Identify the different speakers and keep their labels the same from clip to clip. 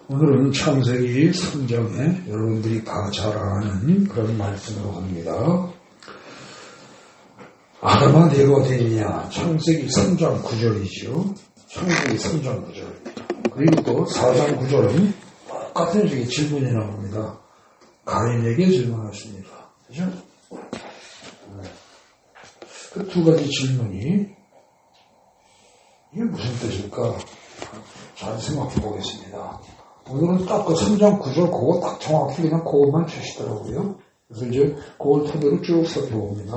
Speaker 1: 오늘은 창세기 3장에 여러분들이 다 잘 아는 그런 말씀으로 합니다. 아담아 내가 어디 있냐? 창세기 3장 9절이죠. 창세기 3장 9절. 그리고 또 4장 9절은 똑같은 식의 질문이 나옵니다. 가인에게 질문하십니다. 그죠? 그 두 가지 질문이 이게 무슨 뜻일까? 잘 생각해 보겠습니다. 오늘은 딱 그 3장 9절 그거 딱 정확히 그냥 그것만 주시더라고요. 그래서 이제 그걸 토대로 쭉 살펴봅니다.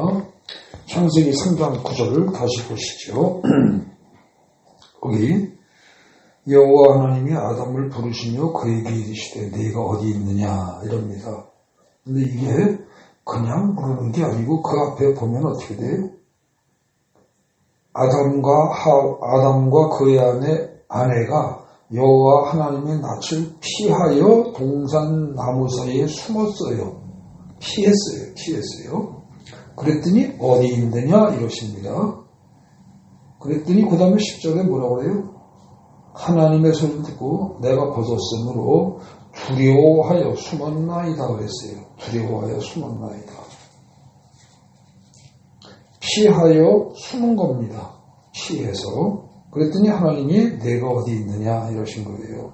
Speaker 1: 창세기 3장 9절을 다시 보시죠. 거기 여호와 하나님이 아담을 부르시며 그에게 이르시되 네가 어디 있느냐 이럽니다. 근데 이게 그냥 부르는 게 아니고 그 앞에 보면 어떻게 돼요? 아담과 그의 아내가 여호와 하나님의 낯을 피하여 동산 나무 사이에 숨었어요. 피했어요. 그랬더니 어디 있느냐 이러십니다. 그랬더니 그 다음에 10절에 뭐라고 해요? 하나님의 소리를 듣고 내가 벗었으므로 두려워하여 숨었나이다 그랬어요. 두려워하여 숨었나이다. 피하여 숨은 겁니다. 피해서. 그랬더니 하나님이 내가 어디 있느냐 이러신 거예요.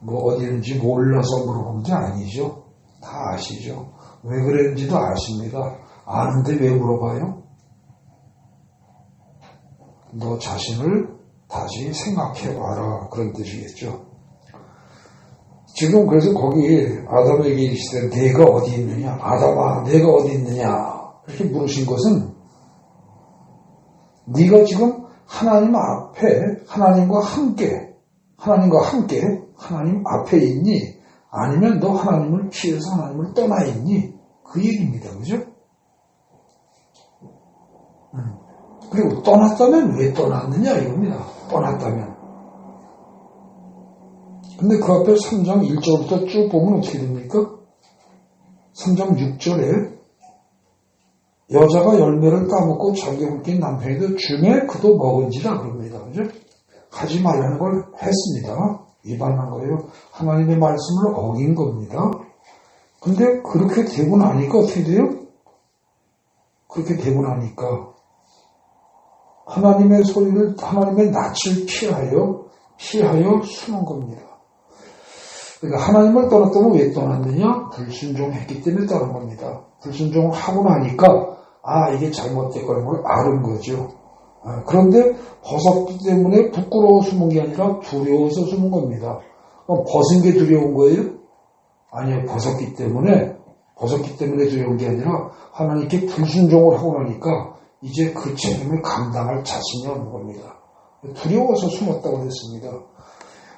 Speaker 1: 뭐 어디 있는지 몰라서 물어본 게 아니죠. 다 아시죠. 왜 그랬는지도 아십니다. 아는데 왜 물어봐요? 너 자신을 다시 생각해봐라 그런 뜻이겠죠. 지금 그래서 거기 아담에게 이르시되 내가 어디 있느냐, 아담아 내가 어디 있느냐 이렇게 물으신 것은 네가 지금 하나님 앞에 하나님과 함께 하나님 앞에 있니? 아니면 너 하나님을 피해서 하나님을 떠나 있니? 그 얘기입니다. 그죠? 그리고 떠났다면 왜 떠났느냐 이겁니다. 떠났다면. 근데 그 앞에 3장 1절부터 쭉 보면 어떻게 됩니까? 3장 6절에 여자가 열매를 따먹고 자기 홀린 남편에도 주매 그도 먹은지라 그럽니다. 그죠? 하지 말라는 걸 했습니다. 위반한 거예요. 하나님의 말씀을 어긴 겁니다. 근데 그렇게 되고 나니까 어떻게 돼요? 그렇게 되고 나니까 하나님의 소리를, 하나님의 낯을 피하여 숨은 겁니다. 그러니까 하나님을 떠났다면 왜 떠났느냐? 불순종했기 때문에 떠난 겁니다. 불순종을 하고 나니까 이게 잘못됐다는 걸 아는 거죠. 그런데 벗었기 때문에 부끄러워 숨은 게 아니라 두려워서 숨은 겁니다. 그럼 벗은 게 두려운 거예요? 아니요. 벗었기 때문에 두려운 게 아니라 하나님께 불순종을 하고 나니까 이제 그 책임을 감당할 자신이 없는 겁니다. 두려워서 숨었다고 그랬습니다.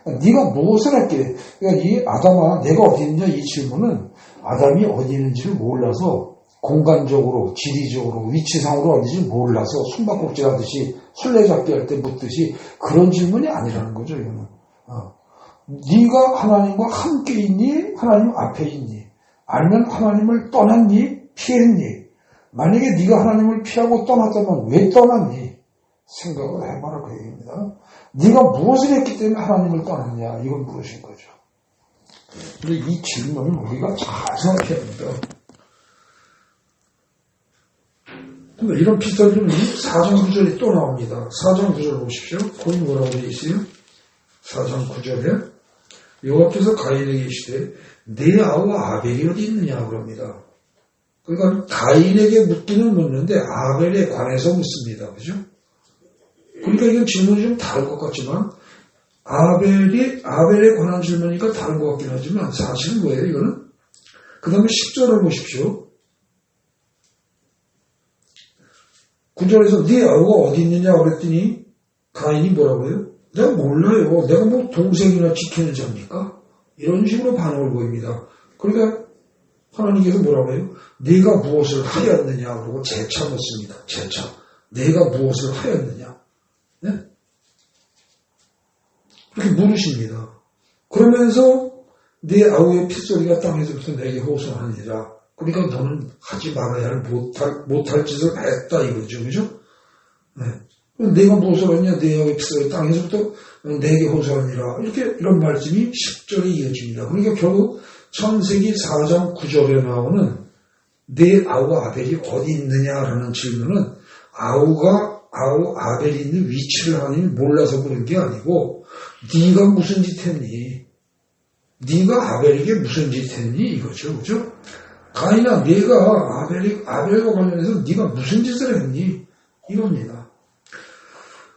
Speaker 1: 네가 무엇을 할게? 그러니까 이 아담아 내가 어디 있느냐 이 질문은 아담이 어디 있는지를 몰라서 공간적으로, 지리적으로, 위치상으로 어디인지 몰라서 숨바꼭질 하듯이 술래잡기 할 때 묻듯이 그런 질문이 아니라는 거죠. 이거는. 네가 하나님과 함께 있니? 하나님 앞에 있니? 아니면 하나님을 떠났니? 피했니? 만약에 네가 하나님을 피하고 떠났다면 왜 떠났니? 생각을 해봐라 그 얘기입니다. 네가 무엇을 했기 때문에 하나님을 떠났냐? 이걸 물으신 거죠. 근데 이 질문을 우리가 잘 생각해야 합니다. 이런 비슷한 질문이 4장 9절에 또 나옵니다. 4장 9절 보십시오. 거기 뭐라고 되어 있어요? 4장 9절에 여호와께서 가인에게 이르시되 내 아우 아벨이 어디 있느냐 그럽니다. 그러니까 가인에게 묻기는 묻는데 아벨에 관해서 묻습니다. 그죠? 그러니까 이건 질문이 좀 다를 것 같지만 아벨에 관한 질문이니까 다른 것 같긴 하지만 사실은 뭐예요 이거는? 그 다음에 10절을 보십시오. 9절에서 네 아우가 어디 있느냐 그랬더니 가인이 뭐라고 해요? 내가 몰라요. 내가 뭐 동생이나 지키는 자입니까? 이런 식으로 반응을 보입니다. 그러니까 하나님께서 뭐라고 해요? 네가 무엇을 하였느냐 그러고 재차 묻습니다. 재차. 내가 무엇을 하였느냐? 네? 그렇게 물으십니다. 그러면서 네 아우의 핏소리가 땅에서부터 내게 호소하니라. 그러니까 너는 하지 말아야 할 못할 짓을 했다 이거죠. 그죠? 네. 내가 무엇을 하냐, 내 엑스 땅에서부터 내게 호소하니라. 이런 말씀이 10절에 이어집니다. 그러니까 결국 창세기 4장 9절에 나오는 내 아우와 아벨이 어디 있느냐라는 질문은 아벨이 있는 위치를 하나님이 몰라서 그런 게 아니고 네가 무슨 짓 했니? 네가 아벨에게 무슨 짓 했니? 이거죠. 그죠? 가인아, 내가 아벨과 관련해서 네가 무슨 짓을 했니? 이겁니다.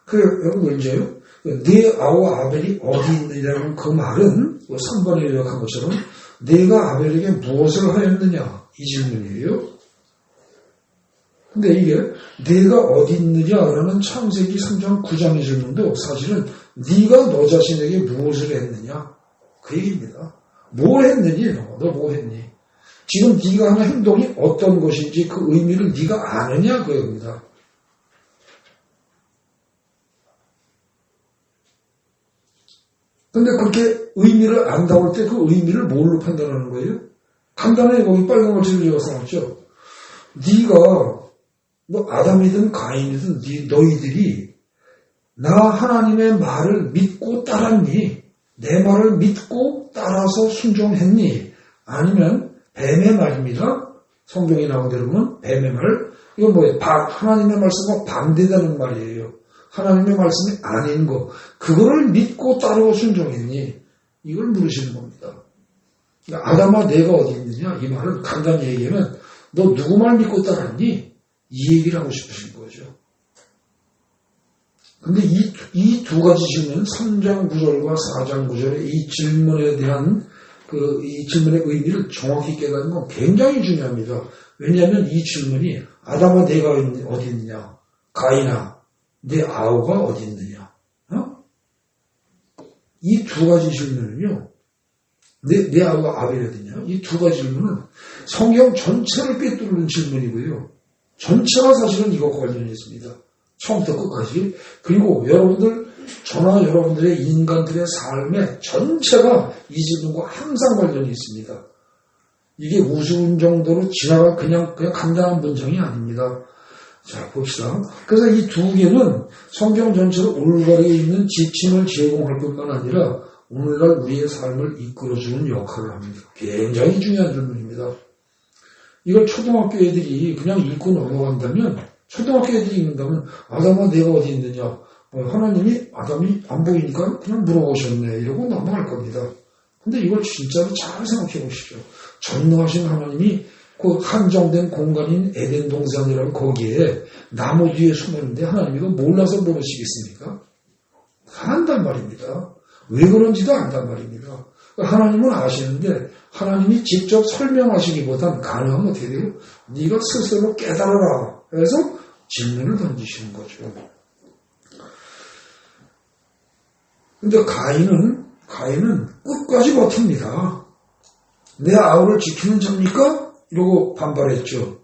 Speaker 1: 그래, 여러분, 이제요. 내 아우와 아벨이 어디 있느냐는 그 말은 3번에 요약한 것처럼 내가 아벨에게 무엇을 하였느냐? 이 질문이에요. 근데 이게 내가 어디 있느냐라는 창세기 3장 9장의 질문도 사실은 네가 너 자신에게 무엇을 했느냐? 그 얘기입니다. 뭘 했느니? 너 뭐 했니? 지금 네가 하는 행동이 어떤 것인지 그 의미를 네가 아느냐? 그 얘기입니다. 근데 그렇게 의미를 안다고 할 때 그 의미를 뭘로 판단하는 거예요? 간단하게 거기 빨간 글씨를 제가 써놨죠. 네가 뭐 아담이든 가인이든 너희들이 나 하나님의 말을 믿고 따랐니? 내 말을 믿고 따라서 순종했니? 아니면 뱀의 말입니다. 성경에 나온 대로 보면 뱀의 말. 이건 뭐예요? 하나님의 말씀과 반대되는 말이에요. 하나님의 말씀이 아닌 거. 그거를 믿고 따르고 순종했니? 이걸 물으시는 겁니다. 그러니까 아담아 내가 어디 있느냐? 이 말은 간단히 얘기하면 너 누구 말 믿고 따랐니? 이 얘기를 하고 싶으신 거죠. 근데 이 두 가지 질문, 3장 9절과 4장 9절의 이 질문에 대한 이 질문의 의미를 정확히 깨닫는 건 굉장히 중요합니다. 왜냐하면 이 질문이 아담아 내가 어디 있느냐? 가인아 내 아우가 어디 있느냐? 이 두 가지 질문은요. 내 아우가 아벨이 어디냐? 이 두 가지 질문은 성경 전체를 꿰뚫는 질문이고요. 전체가 사실은 이것과 관련이 있습니다. 처음부터 끝까지. 그리고 저나 여러분들의 인간들의 삶의 전체가 이 질문과 항상 관련이 있습니다. 이게 우스운 정도로 지나가 그냥 간단한 문장이 아닙니다. 자, 봅시다. 그래서 이 두 개는 성경 전체로 올바르게 있는 지침을 제공할 뿐만 아니라 오늘날 우리의 삶을 이끌어주는 역할을 합니다. 굉장히 중요한 질문입니다. 이걸 초등학교 애들이 그냥 읽고 넘어간다면, 초등학교 애들이 읽는다면, 아담아 내가 어디 있느냐? 하나님이 아담이 안 보이니까 그냥 물어보셨네. 이러고 넘어갈 겁니다. 근데 이걸 진짜로 잘 생각해 보시죠. 전능하신 하나님이 그 한정된 공간인 에덴 동산이라는 거기에 나무 뒤에 숨었는데 하나님이 이거 몰라서 모르시겠습니까? 안단 말입니다. 왜 그런지도 안단 말입니다. 하나님은 아시는데 하나님이 직접 설명하시기보단 가능하면 어떻게 돼요? 네가 스스로 깨달아라. 그래서 질문을 던지시는 거죠. 근데 가인은 끝까지 버팁니다. 내 아우를 지키는 자입니까? 이러고 반발했죠.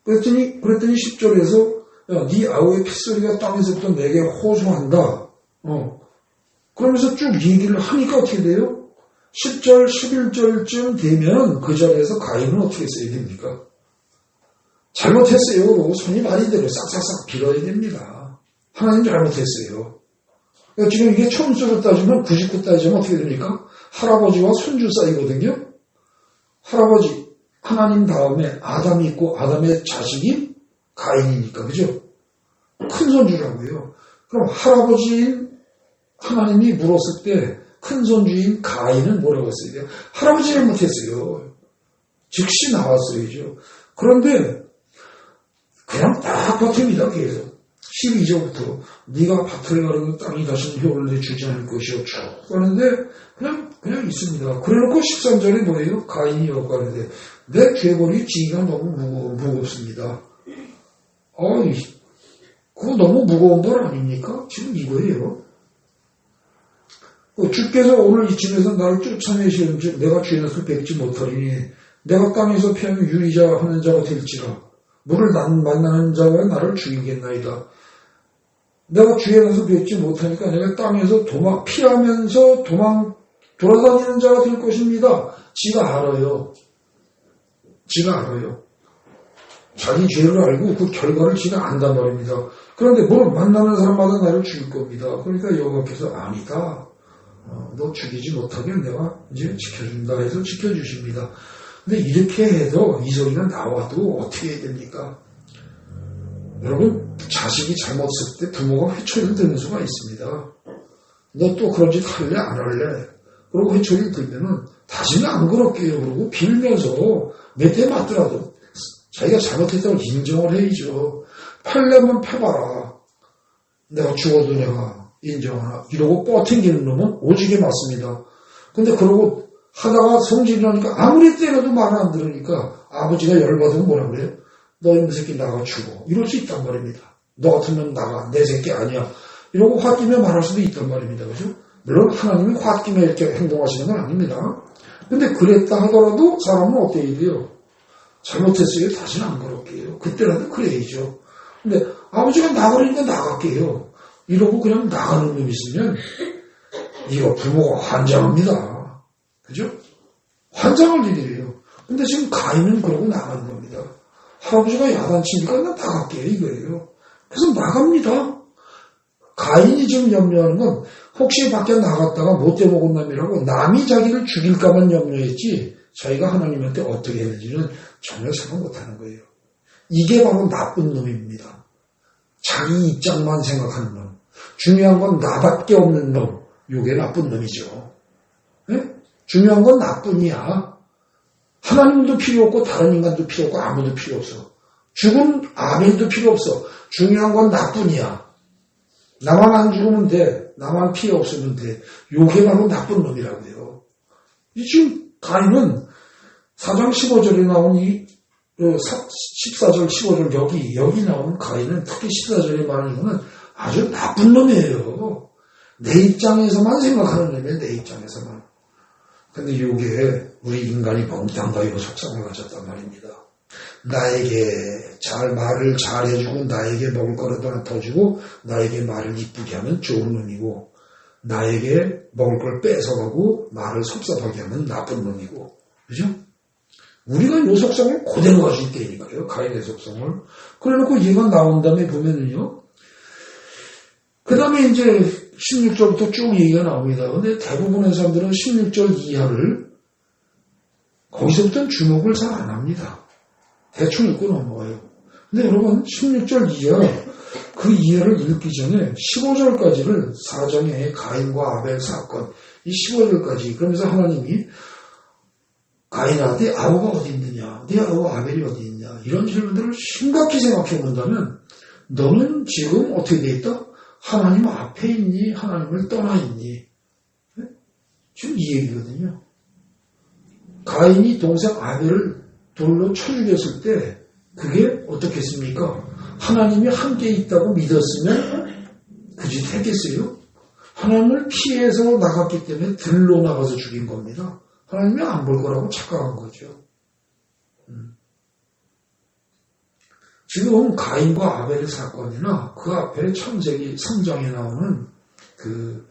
Speaker 1: 그랬더니 10절에서 야, 네 아우의 핏소리가 땅에서부터 내게 호소한다. 그러면서 쭉 얘기를 하니까 어떻게 돼요? 10절, 11절쯤 되면 그 자리에서 가인은 어떻게 써야 됩니까? 잘못했어요. 손이 많이 대로 싹싹싹 빌어야 됩니다. 하나님 잘못했어요. 그러니까 지금 이게 촌수로 따지면 99 따지면 어떻게 됩니까? 할아버지와 손주 사이거든요. 할아버지, 하나님 다음에 아담이 있고 아담의 자식이 가인이니까, 그죠? 큰 손주라고요. 그럼 할아버지인 하나님이 물었을 때 큰 손주인 가인은 뭐라고 했어야 돼요? 할아버지 잘못했어요. 즉시 나왔어야죠. 그런데 그냥 딱 버팁니다. 계속. 12절부터 네가 밭을 가르고 땅이 다시는 효를 내주지 않을 것이요. 쭉 하는데 그냥 있습니다. 그래놓고 13절에 뭐예요? 가인이 역하는데 내 죄벌이 지기가 너무 무겁습니다. 그거 너무 무거운 건 아닙니까? 지금 이거예요. 주께서 오늘 이쯤에서 나를 쫓아내시는즉 내가 주의 낯을 뵙지 못하리니 내가 땅에서 피하며 유리자 하는 자가 될지라 물을 만나는 자가 나를 죽이겠나이다. 내가 주의 낯을 뵙지 못하니까 내가 땅에서 피하면서 돌아다니는 자가 될 것입니다. 지가 알아요. 자기 죄를 알고 그 결과를 지가 안단 말입니다. 그런데 뭐 만나는 사람마다 나를 죽일 겁니다. 그러니까 여호와께서 아니다. 너 죽이지 못하게 내가 이제 지켜준다 해서 지켜주십니다. 근데 이렇게 해도 이 소리가 나와도 어떻게 해야 됩니까? 여러분, 자식이 잘못했을 때 부모가 회초리를 드는 수가 있습니다. 너 또 그런 짓 할래? 안 할래? 그러고 회초리를 들면은 다시는 안 그렇게 해요. 그러고 빌면서 몇 대 맞더라도 자기가 잘못했다고 인정을 해야죠. 팔려면 패봐라. 내가 죽어도 내가 인정하나. 이러고 뻗팅기는 놈은 오지게 맞습니다. 근데 그러고 하다가 성질이 나니까 아무리 때려도 말 안 들으니까 아버지가 열받으면 뭐라 그래요? 너 이놈 새끼 나가 죽어. 이럴 수 있단 말입니다. 너 같으면 나가. 내 새끼 아니야. 이러고 홧김에 말할 수도 있단 말입니다. 그죠? 물론 하나님이 홧김에 이렇게 행동하시는 건 아닙니다. 근데 그랬다 하더라도 사람은 어떻게 해야 돼요? 잘못했어요. 다시는 안 그럴게 해요. 그때라도 그래야죠. 근데 아버지가 나가려니까 나갈게 해요. 이러고 그냥 나가는 놈 있으면 이거 부모가 환장합니다. 그죠? 환장할 일이에요. 근데 지금 가인은 그러고 나가는 겁니다. 할아버지가 야단치니까 나 나갈게 이거예요. 그래서 나갑니다. 가인이 지금 염려하는 건 혹시 밖에 나갔다가 못돼 먹은 놈이라고 남이 자기를 죽일까만 염려했지 자기가 하나님한테 어떻게 했는지는 전혀 생각 못하는 거예요. 이게 바로 나쁜 놈입니다. 자기 입장만 생각하는 놈. 중요한 건 나밖에 없는 놈. 이게 나쁜 놈이죠. 네? 중요한 건 나뿐이야. 하나님도 필요 없고 다른 인간도 필요 없고 아무도 필요 없어. 죽은 아벨도 필요 없어. 중요한 건 나뿐이야. 나만 안 죽으면 돼. 나만 피해 없으면 돼. 요게 바로 나쁜 놈이라고요. 지금 가인은 4장 15절에 나온 이 14절 15절 여기 나온 가인은 특히 14절에 말하는 거는 아주 나쁜 놈이에요. 내 입장에서만 생각하는 놈이에요. 내 입장에서만. 근데 요게 우리 인간이 멍땅가요 속성을 가졌단 말입니다. 나에게 말을 잘해주고 나에게 먹을 거라도 하나 더 주고 나에게 말을 이쁘게 하면 좋은 놈이고 나에게 먹을 걸 뺏어가고 말을 섭섭하게 하면 나쁜 놈이고 그죠? 우리가 요 속성을 그대로 가지고 있다니까요. 가인의 속성을. 그래놓고 얘가 나온 다음에 보면은요. 그 다음에 이제 16절부터 쭉 얘기가 나옵니다. 근데 대부분의 사람들은 16절 이하를 거기서부터는 주목을 잘 안 합니다. 대충 읽고 넘어가요. 근데 여러분 16절 이하 그 이하를 읽기 전에 15절까지를 사정의 가인과 아벨 사건 이 15절까지 그러면서 하나님이 가인한테 아우가 어디 있느냐 네 아우 아벨이 어디 있냐 이런 질문들을 심각히 생각해 본다면 너는 지금 어떻게 돼 있다? 하나님 앞에 있니? 하나님을 떠나 있니? 네? 지금 이 얘기거든요. 가인이 동생 아벨을 돌로 쳐 죽였을 때 그게 어떻겠습니까? 하나님이 함께 있다고 믿었으면 그 짓 했겠어요? 하나님을 피해서 나갔기 때문에 들로 나가서 죽인 겁니다. 하나님이 안 볼 거라고 착각한 거죠. 지금 가인과 아벨의 사건이나 그 앞에 창세기 3장에 나오는 그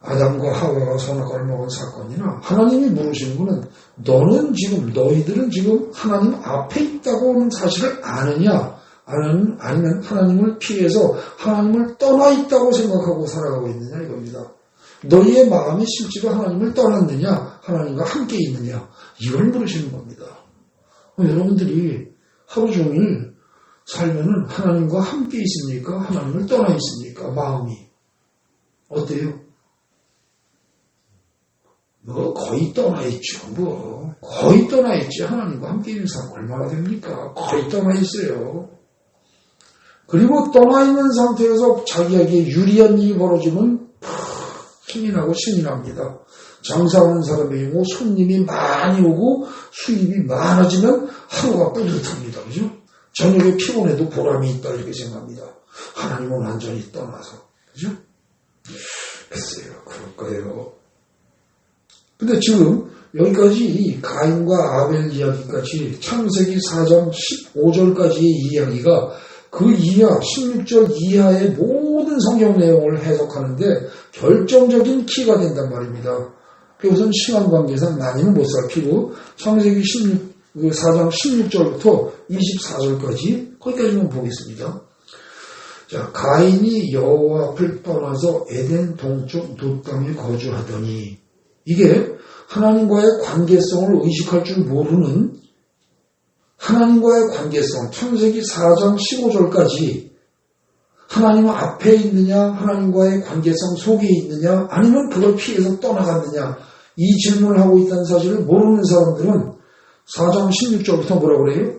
Speaker 1: 아담과 하와가 선악과를 먹은 사건이나 하나님이 물으시는 거는 너희들은 지금 하나님 앞에 있다고 하는 사실을 아느냐 아니면 하나님을 피해서 하나님을 떠나 있다고 생각하고 살아가고 있느냐 이겁니다. 너희의 마음이 실제로 하나님을 떠났느냐 하나님과 함께 있느냐 이걸 물으시는 겁니다. 여러분들이 하루 종일 살면은 하나님과 함께 있습니까? 하나님을 떠나 있습니까? 마음이 어때요? 거의 떠나 있죠. 거의 떠나 있지. 하나님과 함께 있는 사람 얼마나 됩니까? 거의 떠나 있어요. 그리고 떠나 있는 상태에서 자기에게 유리한 일이 벌어지면 힘이 나고 신이 납니다. 장사하는 사람이 뭐 손님이 많이 오고 수입이 많아지면 하루가 뿌듯합니다. 그죠? 저녁에 피곤해도 보람이 있다 이렇게 생각합니다. 하나님은 완전히 떠나서. 그죠? 글쎄요. 그럴 거예요. 근데 지금 여기까지 이 가인과 아벨 이야기까지 창세기 4장 15절까지의 이야기가 그 이하 16절 이하의 모든 성경 내용을 해석하는데 결정적인 키가 된단 말입니다. 우선 시간 관계상 많이는 못 살피고 창세기 4장 16절부터 24절까지 거기까지만 보겠습니다. 자, 가인이 여호와 앞을 떠나서 에덴 동쪽 놋 땅에 거주하더니, 이게 하나님과의 관계성을 의식할 줄 모르는 하나님과의 관계성, 창세기 4장 15절까지 하나님 앞에 있느냐, 하나님과의 관계성 속에 있느냐, 아니면 그걸 피해서 떠나갔느냐, 이 질문을 하고 있다는 사실을 모르는 사람들은 4장 16절부터 뭐라고 그래요?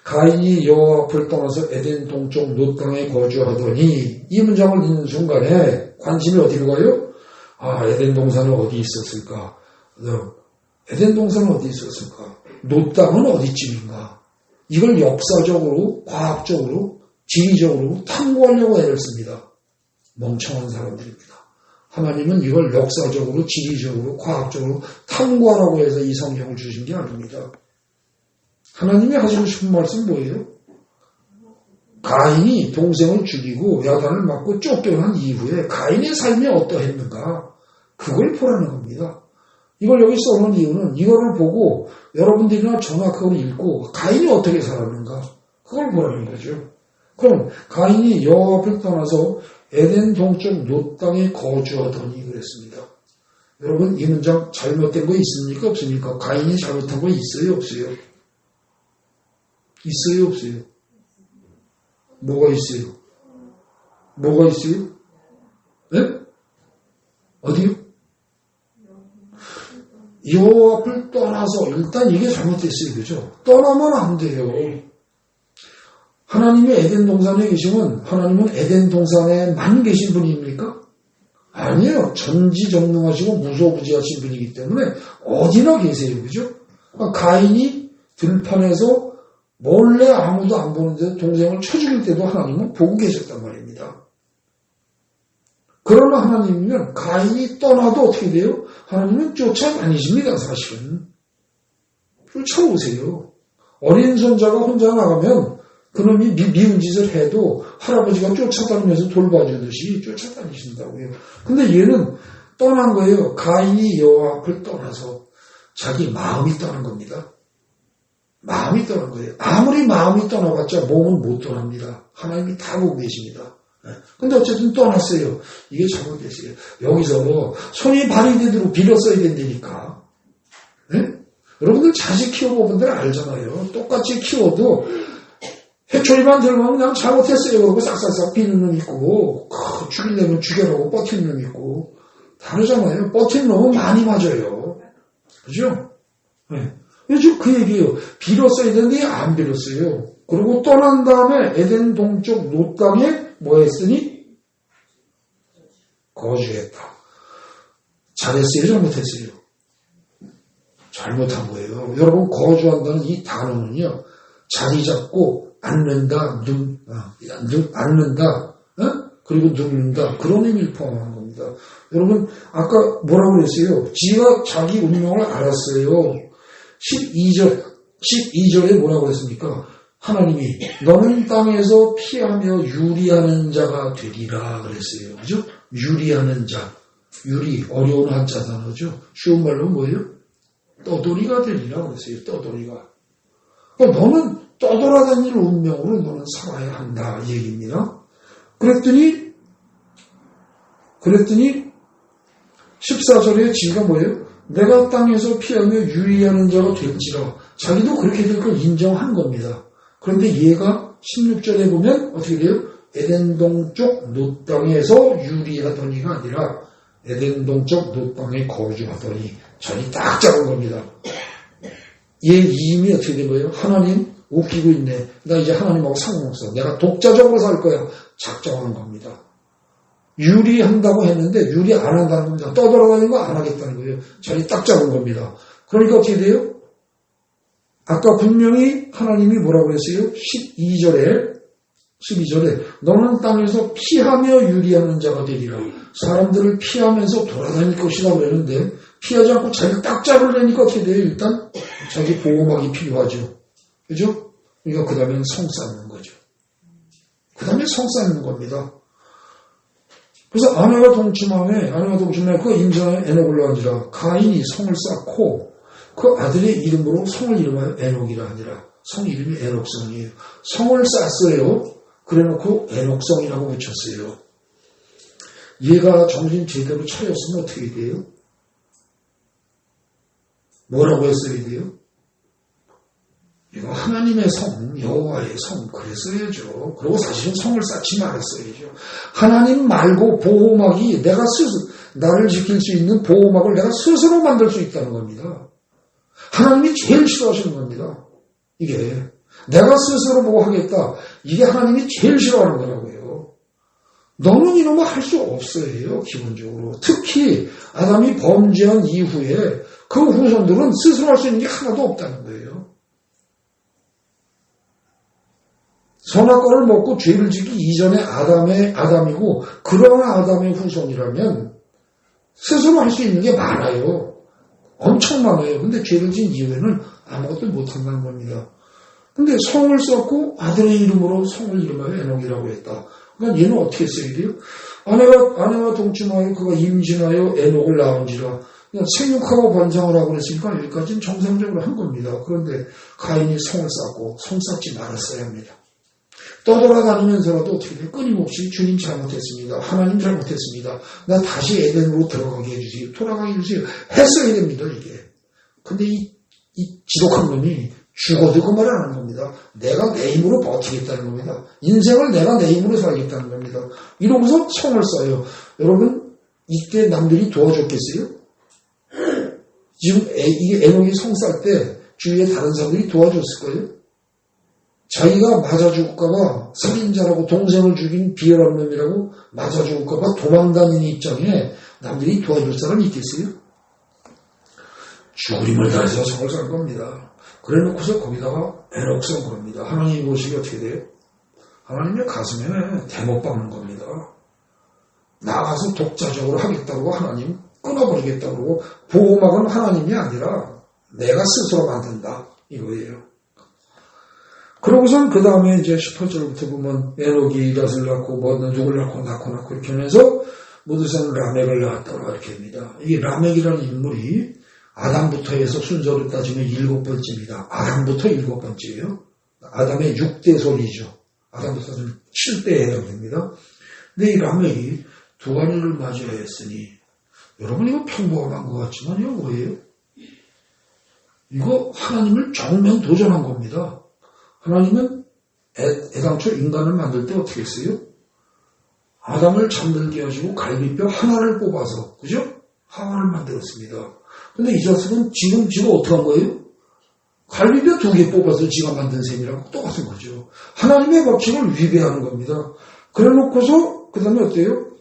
Speaker 1: 가인이 여호와 앞을 떠나서 에덴 동쪽 놋 땅에 거주하더니, 이 문장을 읽는 순간에 관심이 어디로 가요? 아, 에덴 동산은 어디 있었을까? 에덴 동산은 어디 있었을까? 놋 땅은 어디쯤인가? 이걸 역사적으로, 과학적으로, 지리적으로 탐구하려고 애를 씁니다. 멍청한 사람들입니다. 하나님은 이걸 역사적으로, 지리적으로, 과학적으로 탐구하라고 해서 이 성경을 주신 게 아닙니다. 하나님이 하시고 싶은 말씀은 뭐예요? 가인이 동생을 죽이고 야단을 맞고 쫓겨난 이후에 가인의 삶이 어떠했는가? 그걸 보라는 겁니다. 이걸 여기 써놓은 이유는 이거를 보고 여러분들이나 저나 그걸 읽고 가인이 어떻게 살았는가? 그걸 보라는 거죠. 그럼 가인이 여호와 앞을 떠나서 에덴 동쪽 놋 땅에 거주하더니 그랬습니다. 여러분, 이 문장 잘못된 거 있습니까? 없습니까? 가인이 잘못한 거 있어요? 없어요? 있어요? 없어요? 뭐가 있어요? 뭐가 있어요? 네? 어디요? 여호와 앞을 떠나서, 일단 이게 잘못됐어요. 그죠? 떠나면 안 돼요. 하나님이 에덴 동산에 계시면 하나님은 에덴 동산에만 계신 분입니까? 아니에요. 전지전능하시고 무소부지하신 분이기 때문에 어디나 계세요. 그죠? 가인이 들판에서 몰래 아무도 안 보는데 동생을 쳐 죽일 때도 하나님은 보고 계셨단 말입니다. 그러나 하나님은 가인이 떠나도 어떻게 돼요? 하나님은 쫓아다니십니다. 사실은. 쫓아오세요. 어린 손자가 혼자 나가면 그놈이 미운 짓을 해도 할아버지가 쫓아다니면서 돌봐주듯이 쫓아다니신다고요. 근데 얘는 떠난 거예요. 가인이 여호와 앞을 떠나서 자기 마음이 떠난 겁니다. 마음이 떠난 거예요. 아무리 마음이 떠나봤자 몸은 못 떠납니다. 하나님이 다 보고 계십니다. 근데 어쨌든 떠났어요. 이게 잘못됐어요. 여기서 손이 발이 되도록 빌었어야 된다니까. 네? 여러분들 자식 키워본 분들 알잖아요. 똑같이 키워도 해초리만 들고 그냥 잘못했어요. 그러고 싹싹싹 비는 놈 있고, 죽이려면 죽여라고 버티는 놈 있고, 다르잖아요. 버티는 놈은 많이 맞아요. 그죠? 네. 지금 그 얘기예요. 빌었어야 되는데 안 빌었어요. 그리고 떠난 다음에 에덴 동쪽 놋 땅에 뭐 했으니? 거주했다. 잘했어요? 잘못했어요? 잘못한 거예요. 여러분, 거주한다는 이 단어는요, 자리 잡고 앉는다, 앉는다, 그리고 눕는다. 그런 의미를 포함하는 겁니다. 여러분, 아까 뭐라고 그랬어요? 지가 자기 운명을 알았어요. 12절에 뭐라고 했습니까? 하나님이 너는 땅에서 피하며 유리하는 자가 되리라 그랬어요. 그죠? 유리하는 자. 유리, 어려운 한자 단어죠. 쉬운 말로 뭐예요? 떠돌이가 되리라 그랬어요. 떠돌이가. 그러니까 너는 떠돌아다닐 운명으로 너는 살아야 한다 이 얘기입니다. 그랬더니 14절에 지가 뭐예요? 내가 땅에서 피하며 유리하는 자가 될지라. 자기도 그렇게 될 걸 인정한 겁니다. 그런데 얘가 16절에 보면 어떻게 돼요? 에덴 동쪽 놋 땅에서 유리하더니가 아니라 에덴 동쪽 놋 땅에 거주하더니 자리 딱 잡은 겁니다. 얘 이임이 어떻게 된 거예요? 하나님 웃기고 있네. 나 이제 하나님하고 상관없어. 내가 독자적으로 살 거야. 작정하는 겁니다. 유리한다고 했는데 유리 안 한다는 겁니다. 떠돌아다니는 거 안 하겠다는 거예요. 자리 딱 잡은 겁니다. 그러니까 어떻게 돼요? 아까 분명히 하나님이 뭐라고 그랬어요? 12절에 너는 땅에서 피하며 유리하는 자가 되리라. 사람들을 피하면서 돌아다닐 것이라고 그랬는데 피하지 않고 자기 딱 잡으려니까 어떻게 돼요? 일단 자기 보호막이 필요하죠. 그죠? 그러니까 그 다음에는 성 쌓는 거죠. 그 다음에 성 쌓는 겁니다. 그래서 아내가 동침함에 그 임전에 에녹을 낳은지라. 가인이 성을 쌓고 그 아들의 이름으로 성을 이름하여 에녹이라 하니라. 성 이름이 에녹성이에요. 성을 쌓았어요. 그래놓고 에녹성이라고 붙였어요. 얘가 정신 제대로 차렸으면 어떻게 돼요? 뭐라고 했어야 돼요? 이거 하나님의 성, 여호와의 성, 그랬어야죠. 그리고 사실은 성을 쌓지 말았어야죠. 하나님 말고 보호막이 내가 스스로, 나를 지킬 수 있는 보호막을 내가 스스로 만들 수 있다는 겁니다. 하나님이 제일 싫어하시는 겁니다. 이게. 내가 스스로 뭐 하겠다. 이게 하나님이 제일 싫어하는 거라고요. 너는 이놈을 할 수 없어요, 기본적으로. 특히 아담이 범죄한 이후에 그 후손들은 스스로 할 수 있는 게 하나도 없다는 거예요. 선악과를 먹고 죄를 지기 이전에 아담이고 그러한 아담의 후손이라면 스스로 할 수 있는 게 많아요. 엄청 많아요. 근데 죄를 진 이후에는 아무것도 못한다는 겁니다. 근데 성을 썼고 아들의 이름으로 성을 이름하여 에녹이라고 했다. 그러니까 얘는 어떻게 써야 돼요? 아내와 동침하여 그가 임신하여 에녹을 낳은지라. 그냥 생육하고 번성을 하고 그랬으니까 여기까지는 정상적으로 한 겁니다. 그런데 가인이 성을 쌓고 성 쌓지 말았어야 합니다. 떠돌아다니면서라도 어떻게 돼요? 끊임없이 주님 잘못했습니다. 하나님 잘못했습니다. 나 다시 에덴으로 들어가게 해주세요. 돌아가게 해주세요. 했어야 됩니다, 이게. 근데 이 지독한 놈이 죽어도 그 말 안 하는 겁니다. 내가 내 힘으로 버티겠다는 겁니다. 인생을 내가 내 힘으로 살겠다는 겁니다. 이러고서 성을 쌓아요. 여러분, 이때 남들이 도와줬겠어요? 지금 이게 에녹이 성 쌀 때 주위에 다른 사람들이 도와줬을 거예요? 자기가 맞아 죽을까봐 살인자라고 동생을 죽인 비열한 놈이라고 맞아 죽을까봐 도망다니는 입장에 남들이 도와줄 사람이 있겠어요? 죽을 힘을 다해서 성을 쌀 겁니다. 그래 놓고서 거기다가 에녹성 겁니다. 하나님이 보시기 어떻게 돼요? 하나님의 가슴에 대못 박는 겁니다. 나가서 독자적으로 하겠다고 하나님 끊어버리겠다고 보호막은 하나님이 아니라 내가 스스로 만든다 이거예요. 그러고선 그 다음에 이제 18절부터 보면 에녹이 이닷을 낳고 뭐 누굴 낳고 이렇게 하면서 무드사는 라멕을 낳았다고 이렇게 합니다. 이 라멕이라는 인물이 아담부터 해서 순서를 따지면 7번째입니다. 아담부터 7번째예요. 아담의 6대 소리죠. 아담부터 7대에 해당됩니다. 근데 이 라멕이 두 아이를 맞이해야 했으니 여러분 이거 평범한 것 같지만 이거 뭐예요? 이거 하나님을 정면 도전한 겁니다. 하나님은 애당초 인간을 만들 때 어떻게 했어요? 아담을 잠들게 하시고 갈비뼈 하나를 뽑아서 그죠? 하와를 만들었습니다. 근데 이 자식은 지금 어떻게 한 거예요? 갈비뼈 2개 뽑아서 지가 만든 셈이라고 똑같은 거죠. 하나님의 법칙을 위배하는 겁니다. 그래 놓고서 그 다음에 어때요?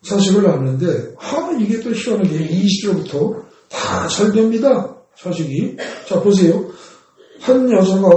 Speaker 1: 자식을 낳았는데 이게 또 희한하게 20절부터 다 잘 됩니다. 자식이. 자 보세요. 한 여자가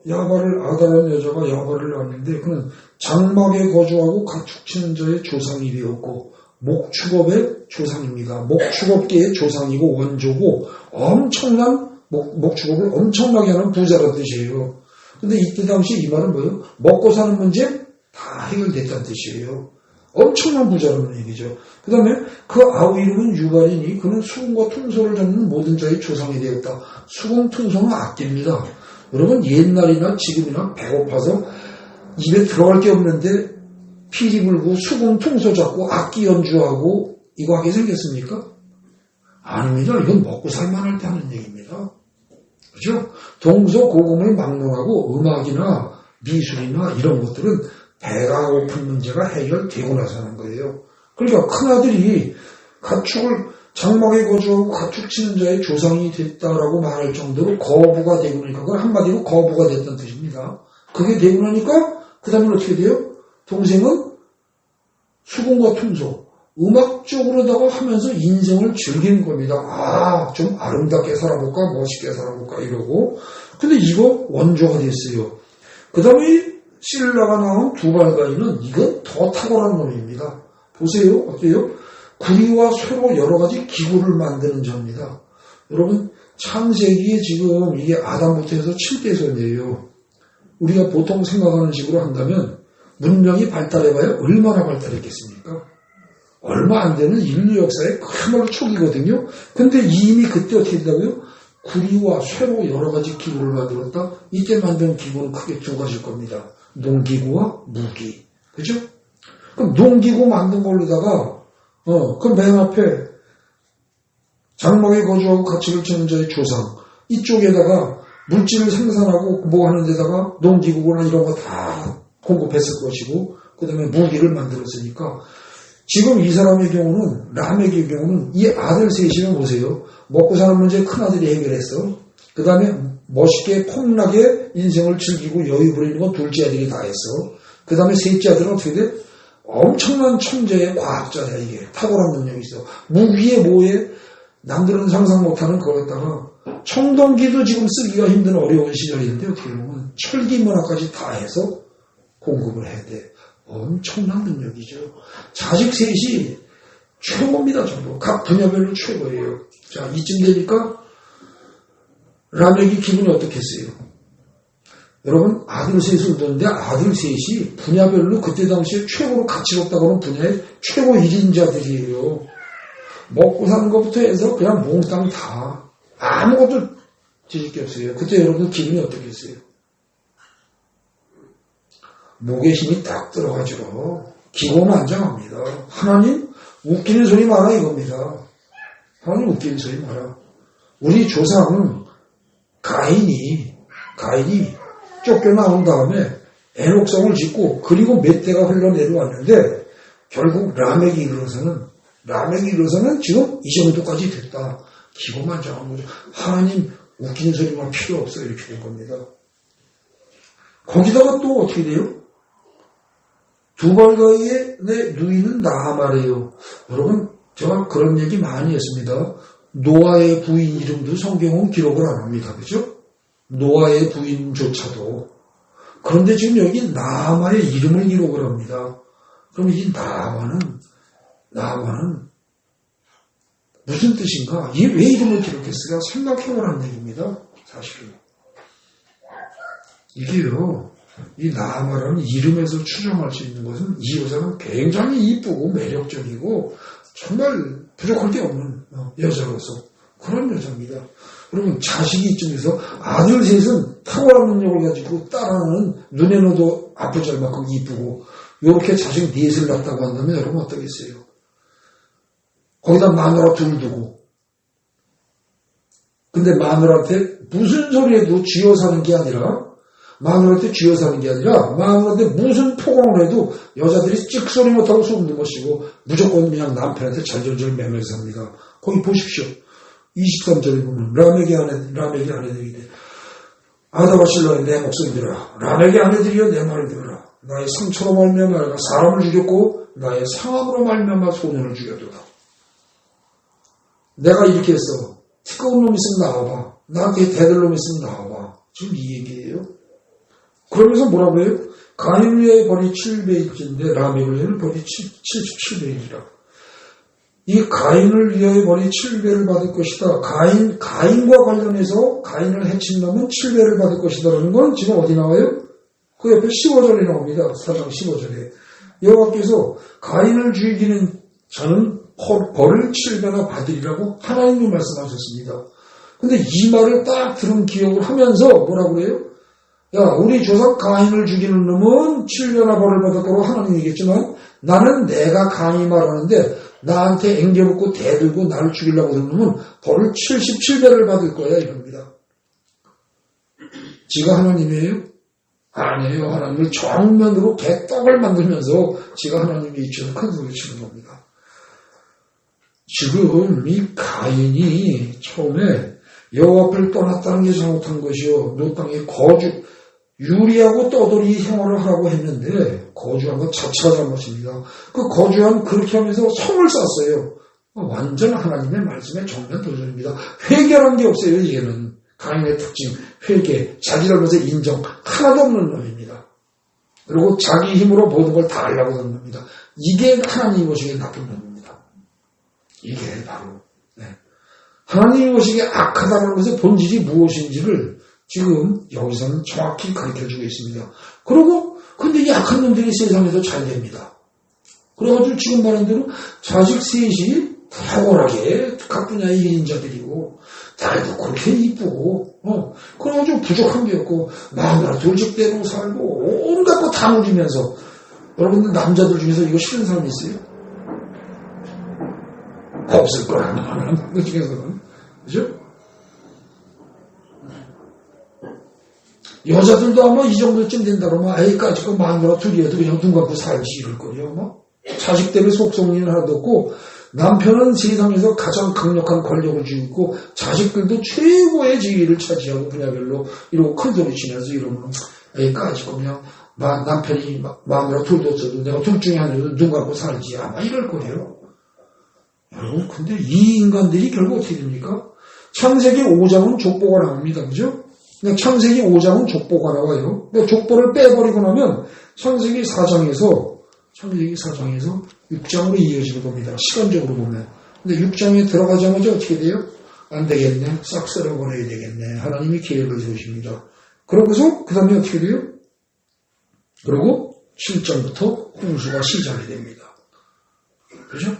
Speaker 1: 아다라는 여자가 야발을 낳았는데 그는 장막에 거주하고 가축치는 자의 조상이 되었고 목축업의 조상입니다. 목축업계의 조상이고 원조고 엄청난 목축업을 엄청나게 하는 부자라는 뜻이에요. 근데 이때 당시 이 말은 뭐예요? 먹고 사는 문제 다 해결됐다는 뜻이에요. 엄청난 부자라는 얘기죠. 그 다음에 그 아우 이름은 유발이니 그는 수금과 퉁소를 잡는 모든 자의 조상이 되었다. 수금, 퉁소는 악기입니다. 여러분 옛날이나 지금이나 배고파서 입에 들어갈 게 없는데 피리 불고 수금, 퉁소 잡고 악기 연주하고 이거 하게 생겼습니까? 아닙니다. 이건 먹고 살만할 때 하는 얘기입니다. 그렇죠? 동서고금을 막론하고 음악이나 미술이나 이런 것들은 배가 고픈 문제가 해결되고 나서 하는 거예요. 그러니까 큰아들이 가축을 장막에 거주하고 가축 치는 자의 조상이 됐다라고 말할 정도로 거부가 되고 나니까 그건 한마디로 거부가 됐다는 뜻입니다. 그게 되고 나니까 그 다음에 어떻게 돼요? 동생은 수금과 퉁소 음악적으로다가 하면서 인생을 즐기는 겁니다. 좀 아름답게 살아볼까 멋있게 살아볼까 이러고 근데 이거 원조가 됐어요. 그 다음에 실라가 나온 두발가인은 이건 더 탁월한 놈입니다. 보세요. 어때요? 구리와 쇠로 여러 가지 기구를 만드는 자입니다. 여러분 창세기에 지금 이게 아담부터 해서 7대 손이에요. 우리가 보통 생각하는 식으로 한다면 문명이 발달해봐야 얼마나 발달했겠습니까? 얼마 안 되는 인류 역사의 그야말로 초기거든요. 근데 이미 그때 어떻게 된다고요? 구리와 쇠로 여러 가지 기구를 만들었다. 이때 만든 기구는 크게 두 가지일 겁니다. 농기구와 무기. 그죠? 그럼 농기구 만든 걸로다가, 그 맨 앞에 장막에 거주하고 가치를 치는 자의 조상, 이쪽에다가 물질을 생산하고 뭐 하는 데다가 농기구나 이런 거 다 공급했을 것이고, 그 다음에 무기를 만들었으니까, 지금 이 사람의 경우는, 라멕의 경우는 이 아들 셋이면 보세요. 먹고 사는 문제 큰아들이 해결했어. 그 다음에 멋있게 폼나게 인생을 즐기고 여유 부리는 건 둘째 아들이 다 했어. 그 다음에 셋째 아들은 어떻게 돼? 엄청난 천재의 과학자야, 이게. 탁월한 능력이 있어. 무기에 뭐에 남들은 상상 못하는 거였다가 청동기도 지금 쓰기가 힘든 어려운 시절인데 어떻게 보면 철기 문화까지 다 해서 공급을 해야 돼. 엄청난 능력이죠. 자식 셋이 최고입니다, 전부. 각 분야별로 최고예요. 자, 이쯤 되니까 라멕이 기분이 어떻겠어요? 여러분, 아들 셋을 두는데 아들 셋이 분야별로 그때 당시에 최고로 가치롭다고 하는 분야의 최고 1인자들이에요. 먹고 사는 것부터 해서 그냥 몽땅 다 아무것도 지질 게 없어요. 그때 여러분들 기분이 어떻겠어요? 목에 힘이 딱 들어가죠. 기고만장합니다. 하나님 웃기는 소리 마라 이겁니다. 하나님 웃기는 소리 마라. 우리 조상은 가인이 쫓겨나온 다음에 에녹성을 짓고 그리고 몇 대가 흘러내려왔는데 결국 라멕이 이르러서는 지금 이 정도까지 됐다. 기고만장한 거죠. 하나님 웃기는 소리만 필요 없어 이렇게 된 겁니다. 거기다가 또 어떻게 돼요? 두발가이의 누이는 나아마래요. 여러분, 제가 그런 얘기 많이 했습니다. 노아의 부인 이름도 성경은 기록을 안 합니다. 그죠? 노아의 부인조차도. 그런데 지금 여기 나아마의 이름을 기록을 합니다. 그럼 이 나아마는 무슨 뜻인가? 이게 왜 이름을 기록했을까? 생각해보라는 얘기입니다. 사실은. 이게요. 이 나아마라는 이름에서 추정할 수 있는 것은 이 여자는 굉장히 이쁘고 매력적이고 정말 부족할 게 없는 여자로서 그런 여자입니다. 여러분 자식이 이쯤에서 아들 셋은 탁월한 능력을 가지고 딸 하나는 눈에 넣어도 아프지 않을 만큼 이쁘고 이렇게 자식 넷을 낳았다고 한다면 여러분 어떠겠어요? 거기다 마누라 둘 두고 근데 마누라한테 무슨 소리 해도 쥐어 사는 게 아니라 마누라한테 쥐어 사는 게 아니라 마누라한테 무슨 포옹을 해도 여자들이 찍소리 못하고 숨도 못 쉬고 무조건 그냥 남편한테 잘절절 매면서 삽니다. 거기 보십시오. 23절에 보면 라멕의 아내들이 돼. 아다와 실로의 내 목소리 들어라. 라멕의 아내들이여 내 말을 들어라. 나의 상처로 말미암아 사람을 죽였고 나의 상함으로 말미암아 소년을 죽였도다. 내가 이렇게 했어. 뜨거운 놈 있으면 나와봐. 나한테 대들 놈 있으면 나와봐. 지금 이 얘기예요. 그러면서 뭐라고 해요? 가인을 위하여 벌이 700인데 라멕을 위하여 벌이 77배이라. 이 가인을 위하여 벌이 7배를 받을 것이다. 가인과 관련해서 가인을 해친 놈은 7배를 받을 것이다라는 건 지금 어디 나와요? 그 옆에 15절에 나옵니다. 4장 15절에. 여호와께서 가인을 죽이는 자는 벌을 7배나 받으리라고 하나님이 말씀하셨습니다. 근데 이 말을 딱 들은 기억을 하면서 뭐라고 그래요? 야, 우리 조상 가인을 죽이는 놈은 7배나 벌을 받을 거라고 하나님이 얘기했지만 나는 내가 감히 말하는데 나한테 앵겨붙고 대들고 나를 죽이려고 하는 놈은 벌을 77배를 받을 거야 이겁니다. 지가 하나님이에요? 아니에요. 하나님을 정면으로 개떡을 만들면서 지가 하나님의 이치는 큰 소리 치는 겁니다. 지금 이 가인이 처음에 여호와 앞을 떠났다는 게 잘못한 것이요. 노 땅에 유리하고 떠돌이 생활을 하라고 했는데 거주한 건 자체가 잘못입니다. 그 거주한 그렇게 하면서 성을 쌓았어요. 완전 하나님의 말씀에 정면 도전입니다. 회개라는 게 없어요. 이게는 가인의 특징, 회개, 자기 잘못의 인정 하나도 없는 놈입니다. 그리고 자기 힘으로 모든 걸 다 하려고 하는 놈입니다. 이게 하나님이 보시기에 나쁜 놈입니다. 이게 바로 하나님이 보시기에 악하다는 것의 본질이 무엇인지를 지금 여기서는 정확히 가르쳐주고 있습니다. 그리고 근데 이 악한 놈들이 세상에서 잘 됩니다. 그래가지고 지금 말한 대로 자식 셋이 탁월하게 각 분야의 일인자들이고 딸도 그렇게 이쁘고 그런 좀 부족한 게 없고 마누라 돌직대로 살고 온갖 거 다 누리면서 여러분들 남자들 중에서 이거 싫은 사람이 있어요? 없을 거라는 그 중에서는 그죠? 여자들도 아마 이 정도쯤 된다 그러면 에이까지 그 마누라 둘이어도 그냥 눈 감고 살지 이럴 거예요. 아마 자식 때문에 속속리는 하나도 없고 남편은 세상에서 가장 강력한 권력을 쥐고 있고 자식들도 최고의 지위를 차지하고 분야별로 이러고 큰 소리 치면서 이러면 에이까지 그냥 남편이 마누라 둘도 없어도 내가 둘 중에 하나라도 눈 감고 살지 아마 이럴 거예요. 여러분 근데 이 인간들이 결국 어떻게 됩니까? 창세기 5장은 족보가 나옵니다. 그죠? 창세기 5장은 족보가 나와요. 족보를 빼버리고 나면 창세기 4장에서 6장으로 이어질 겁니다. 시간적으로 보면. 근데 6장에 들어가자마자 어떻게 돼요? 안 되겠네. 싹 쓸어버려야 되겠네. 하나님이 계획을 세우십니다. 그러고서 그 다음에 어떻게 돼요? 그리고 7장부터 홍수가 시작이 됩니다. 그죠?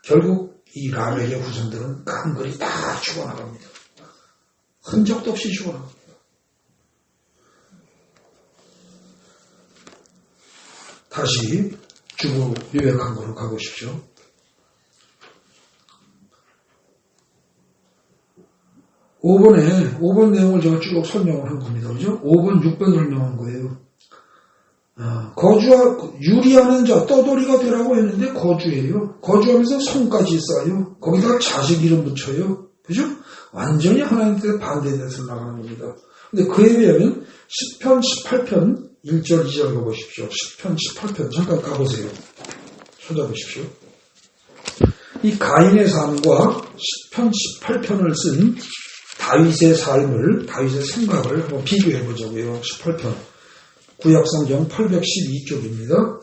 Speaker 1: 결국 이 라멕의 후손들은 깡그리 다 죽어나갑니다. 흔적도 없이 죽어나갑니다. 다시 주보 요약한 거로 가보십시오. 5번 내용을 제가 쭉 설명을 한 겁니다. 그죠? 5번, 6번 설명한 거예요. 유리하는 자, 떠돌이가 되라고 했는데 거주예요. 거주하면서 성까지 쌓아요. 거기다 자식 이름 붙여요. 그죠? 완전히 하나님 뜻에 반대돼서 나가는 겁니다. 근데 그에 비하면 10편, 18편, 1절, 2절 가보십시오. 10편, 18편 잠깐 가보세요. 찾아보십시오. 이 가인의 삶과 10편, 18편을 쓴 다윗의 삶을, 다윗의 생각을 한번 비교해 보자고요. 18편. 구약성경 812쪽입니다.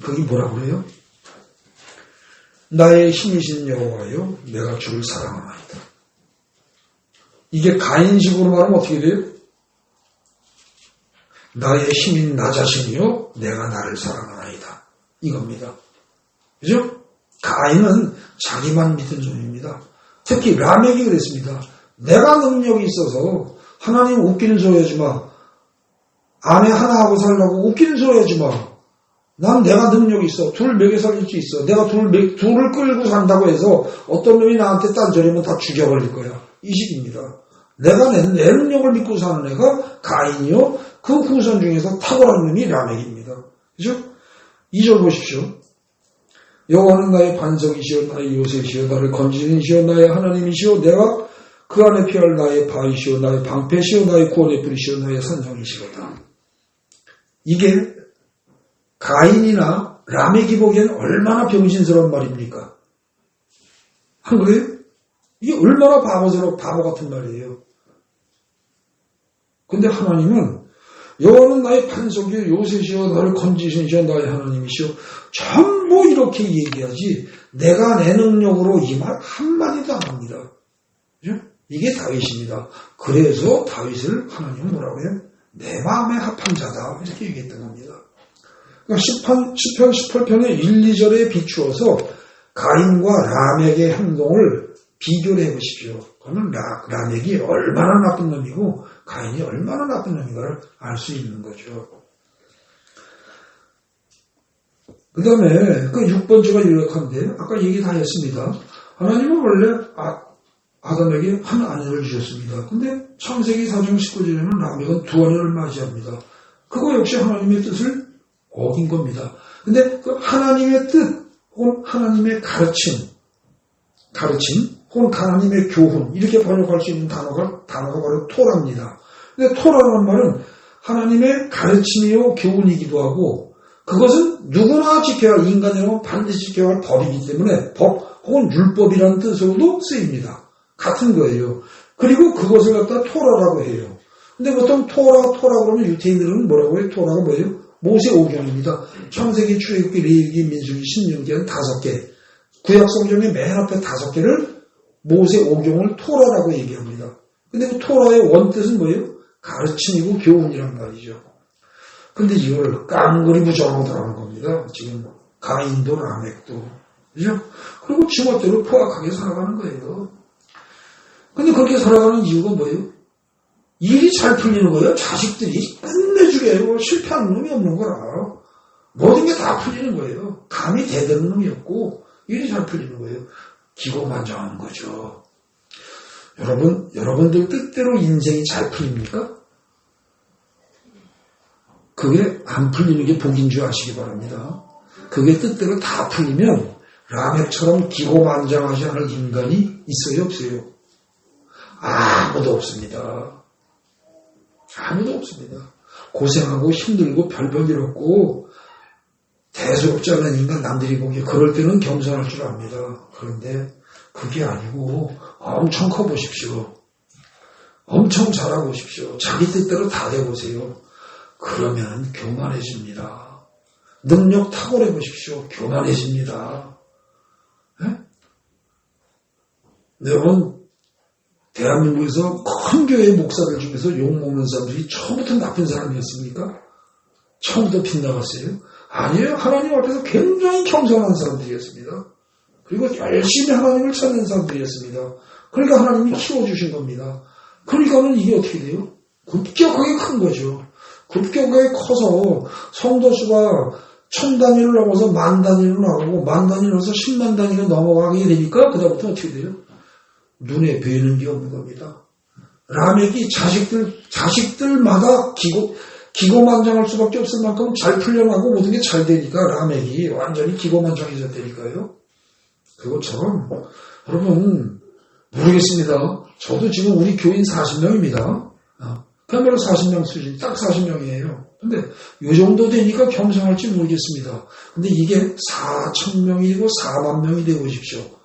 Speaker 1: 거기 뭐라고 그래요? 나의 힘이신 여호와여, 내가 주를 사랑하나이다. 이게 가인식으로 말하면 어떻게 돼요? 나의 힘인 나 자신이요, 내가 나를 사랑하나이다. 이겁니다. 그죠? 가인은 자기만 믿은 종입니다. 특히 라멕이 그랬습니다. 내가 능력이 있어서 하나님 웃기는 소리 하지 마. 아내 하나 하고 살라고 웃기는 소리 하지 마. 난 내가 능력이 있어. 둘 먹여 살릴 수 있어. 내가 둘을 끌고 산다고 해서 어떤 놈이 나한테 딴소리하면 다 죽여버릴 거야. 이 식입니다. 내가 내 능력을 믿고 사는 애가 가인이요. 그 후손 중에서 탁월한 놈이 라멕입니다. 그죠? 2절 보십시오. 여호와는 나의 반석이시오, 나의 요새시오, 나를 건지는 이시오, 나의 하나님이시오, 내가 그 안에 피할 나의 바위시오, 나의 방패시오, 나의 구원의 뿌리시오, 나의 산성이시로다. 이게 가인이나 라멕이 보기엔 얼마나 병신스러운 말입니까? 안 그래요? 이게 얼마나 바보 같은 말이에요. 근데 하나님은 여호와는 나의 반석이요, 요새시오, 나를 건지시오, 나의 하나님이시오. 전부 이렇게 얘기하지 내가 내 능력으로 이 말 한마디도 안 합니다. 그죠? 이게 다윗입니다. 그래서 다윗을 하나님은 뭐라고 해요? 내 마음에 합한 자다. 이렇게 얘기했던 겁니다. 그러니까 10편, 18편의 1, 2절에 비추어서 가인과 라멕의 행동을 비교를 해보십시오. 그러면 라멕이 얼마나 나쁜 놈이고 가인이 얼마나 나쁜 놈인가를 알 수 있는 거죠. 그 다음에 그 6번째가 유력한데 아까 얘기 다 했습니다. 하나님은 원래 아담에게 한 아내를 주셨습니다. 근데 창세기 4장 19절에는 라멕은 두 아내를 맞이합니다. 그거 역시 하나님의 뜻을 어긴 겁니다. 근데 그 하나님의 뜻 혹은 하나님의 가르침 혹은 하나님의 교훈 이렇게 번역할 수 있는 단어가 바로 토라입니다. 근데 토라라는 말은 하나님의 가르침이요 교훈이기도 하고 그것은 누구나 지켜야 할 인간이라면 반드시 지켜야 할 법이기 때문에 법 혹은 율법이라는 뜻으로도 쓰입니다. 같은 거예요. 그리고 그것을 갖다 토라라고 해요. 근데 보통 토라 그러면 유태인들은 뭐라고 해요? 토라가 뭐예요? 모세오경입니다. 창세기, 출애굽기, 레위기, 민수기, 신명기 한 5개. 구약성경의 맨 앞에 5개를 모세오경을 토라라고 얘기합니다. 근데 그 토라의 원뜻은 뭐예요? 가르침이고 교훈이란 말이죠. 근데 이걸 깡그리 부정하더라는 겁니다. 지금 가인도 라멕도 그죠? 그리고 지멋대로 포악하게 살아가는 거예요. 근데 그렇게 살아가는 이유가 뭐예요? 일이 잘 풀리는 거예요. 자식들이 끝내주게 해요. 실패하는 놈이 없는 거라. 모든 게 다 풀리는 거예요. 감히 대드는 놈이 없고 일이 잘 풀리는 거예요. 기고만장하는 거죠. 여러분들 뜻대로 인생이 잘 풀립니까? 그게 안 풀리는 게 복인 줄 아시기 바랍니다. 그게 뜻대로 다 풀리면 라멕처럼 기고만장하지 않을 인간이 있어요, 없어요? 아무도 없습니다. 아무도 없습니다. 고생하고 힘들고 별별 일 없고 대수롭지 않은 인간 남들이 보기에 그럴 때는 겸손할 줄 압니다. 그런데 그게 아니고 엄청 커보십시오. 엄청 잘하보십시오. 자기 뜻대로 다 돼보세요. 그러면 교만해집니다. 능력 탁월해보십시오. 교만해집니다. 네? 여러분 대한민국에서 큰 교회 목사들 중에서 욕먹는 사람들이 처음부터 나쁜 사람이었습니까? 처음부터 빗나갔어요? 아니에요. 하나님 앞에서 굉장히 겸손한 사람들이었습니다. 그리고 열심히 하나님을 찾는 사람들이었습니다. 그러니까 하나님이 키워주신 겁니다. 그러니까는 이게 어떻게 돼요? 급격하게 큰 거죠. 급격하게 커서 성도수가 1000단위를 넘어서 10,000단위로 나오고 10,000단위를 넘어서 10만 단위로 넘어가게 되니까 그다음부터 어떻게 돼요? 눈에 뵈는 게 없는 겁니다. 라멕이 자식들마다 기고만장할 수밖에 없을 만큼 잘 풀려나고 모든 게 잘 되니까 라멕이 완전히 기고만장해졌다니까요. 그것처럼 여러분 모르겠습니다. 저도 지금 우리 교인 40명입니다. 그야말로 40명 수준, 딱 40명이에요. 근데 이 정도 되니까 겸손할지 모르겠습니다. 근데 이게 4,000명이 되고 4만 명이 되고 싶죠.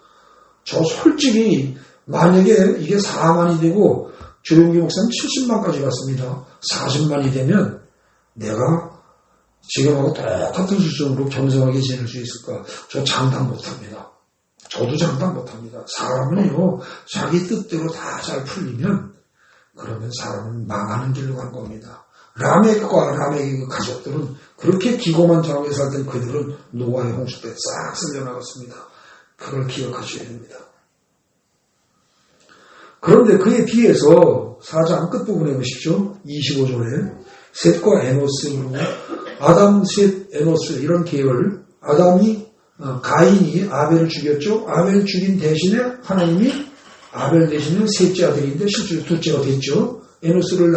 Speaker 1: 저 솔직히 만약에 이게 4만이 되고 조용기 목사님 70만까지 갔습니다. 40만이 되면 내가 지금하고 똑같은 수준으로 겸손하게 지낼 수 있을까? 저 장담 못합니다. 저도 장담 못합니다. 사람은요, 자기 뜻대로 다 잘 풀리면 그러면 사람은 망하는 길로 간 겁니다. 라멕과 라멕의 그 가족들은 그렇게 기고만장하게 살던 그들은 노아의 홍수 때 싹 쓸려나갔습니다. 그걸 기억하셔야 됩니다. 그런데 그에 비해서 4장 끝부분에 보십시오. 25절에 셋과 에노스, 그리고 아담, 셋, 에노스 이런 계열, 가인이 아벨을 죽였죠. 아벨 죽인 대신에 하나님이 아벨 대신에 셋째 아들인데 실제로 둘째가 됐죠. 에노스를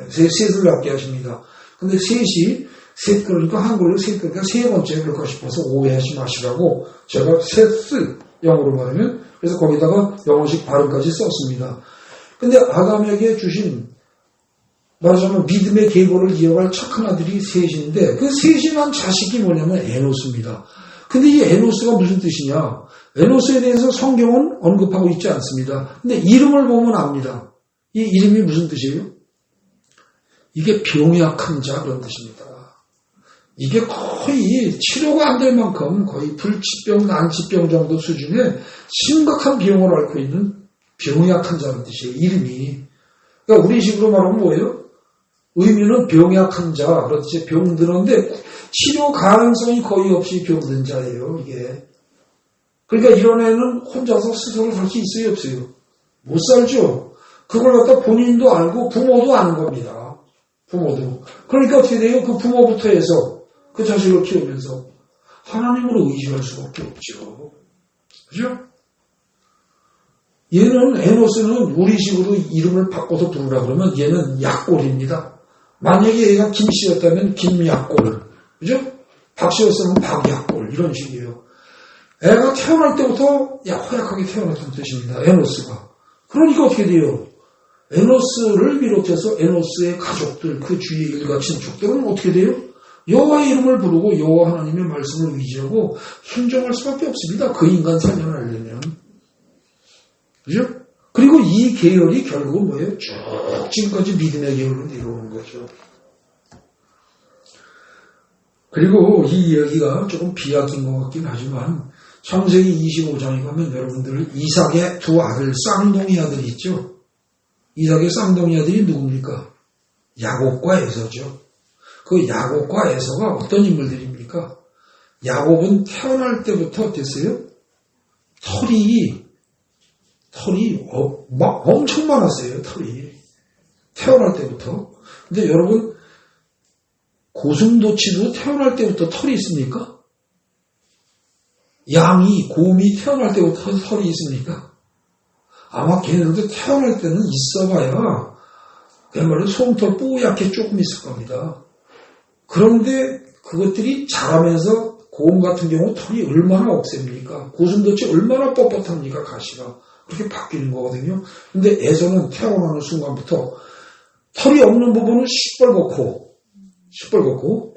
Speaker 1: 셋을 낳게 하십니다. 근데 셋 그러니까 한글로 셋 그러니까 세 번째 그럴까 싶어서 오해하지 마시라고 제가 셋을 영어로 말하면 그래서 거기다가 영어식 발음까지 썼습니다. 근데 아담에게 주신 말하자면 믿음의 계보를 이어갈 착한 아들이 셋인데 그 셋이 난 자식이 뭐냐면 에노스입니다. 근데 이 에노스가 무슨 뜻이냐? 에노스에 대해서 성경은 언급하고 있지 않습니다. 근데 이름을 보면 압니다. 이 이름이 무슨 뜻이에요? 이게 병약한 자 그런 뜻입니다. 이게 거의 치료가 안 될 만큼 거의 불치병, 난치병 정도 수준의 심각한 병을 앓고 있는 병약한 자라는 뜻이에요. 이름이. 그러니까 우리식으로 말하면 뭐예요? 의미는 병약한 자, 그렇지 병드는데 치료 가능성이 거의 없이 병든 자예요. 이게. 그러니까 이런 애는 혼자서 스스로 살 수 있어요, 없어요? 못 살죠. 그걸 갖다 본인도 알고 부모도 아는 겁니다. 부모도. 그러니까 어떻게 돼요? 그 부모부터 해서 그 자식을 키우면서 하나님으로 의지할 수밖에 없죠. 그죠? 얘는 에노스는 우리식으로 이름을 바꿔서 부르라 그러면 얘는 약골입니다. 만약에 얘가 김씨였다면 김약골, 그죠? 박씨였으면 박약골 이런 식이에요. 애가 태어날 때부터 허약하게 태어났다는 뜻입니다. 에노스가. 그러니까 어떻게 돼요? 에노스를 비롯해서 에노스의 가족들, 그 주위의 일가 친족들은 어떻게 돼요? 여호와의 이름을 부르고 여호와 하나님의 말씀을 의지하고 순종할 수밖에 없습니다. 그 인간 살려내려면. 그죠? 그리고 이 계열이 결국은 뭐예요? 쭉 지금까지 믿음의 계열로 내려오는 거죠. 그리고 이 이야기가 조금 비약인 것 같긴 하지만 창세기 25장에 가면 여러분들 이삭의 두 아들, 쌍둥이 아들이 있죠. 이삭의 쌍둥이 아들이 누굽니까? 야곱과 에서죠. 그 야곱과 에서가 어떤 인물들입니까? 야곱은 태어날 때부터 어땠어요? 털이 막 엄청 많았어요. 털이 태어날 때부터. 근데 여러분 고슴도치도 태어날 때부터 털이 있습니까? 양이 곰이 태어날 때부터 털이 있습니까? 아마 걔네들도 태어날 때는 있어봐야 그야말로 솜털 뽀얗게 조금 있을 겁니다. 그런데 그것들이 자라면서 곰 같은 경우 털이 얼마나 억셉니까? 고슴도치 얼마나 뻣뻣합니까? 가시가. 그렇게 바뀌는 거거든요. 근데 에서는 태어나는 순간부터 털이 없는 부분은 시뻘겋고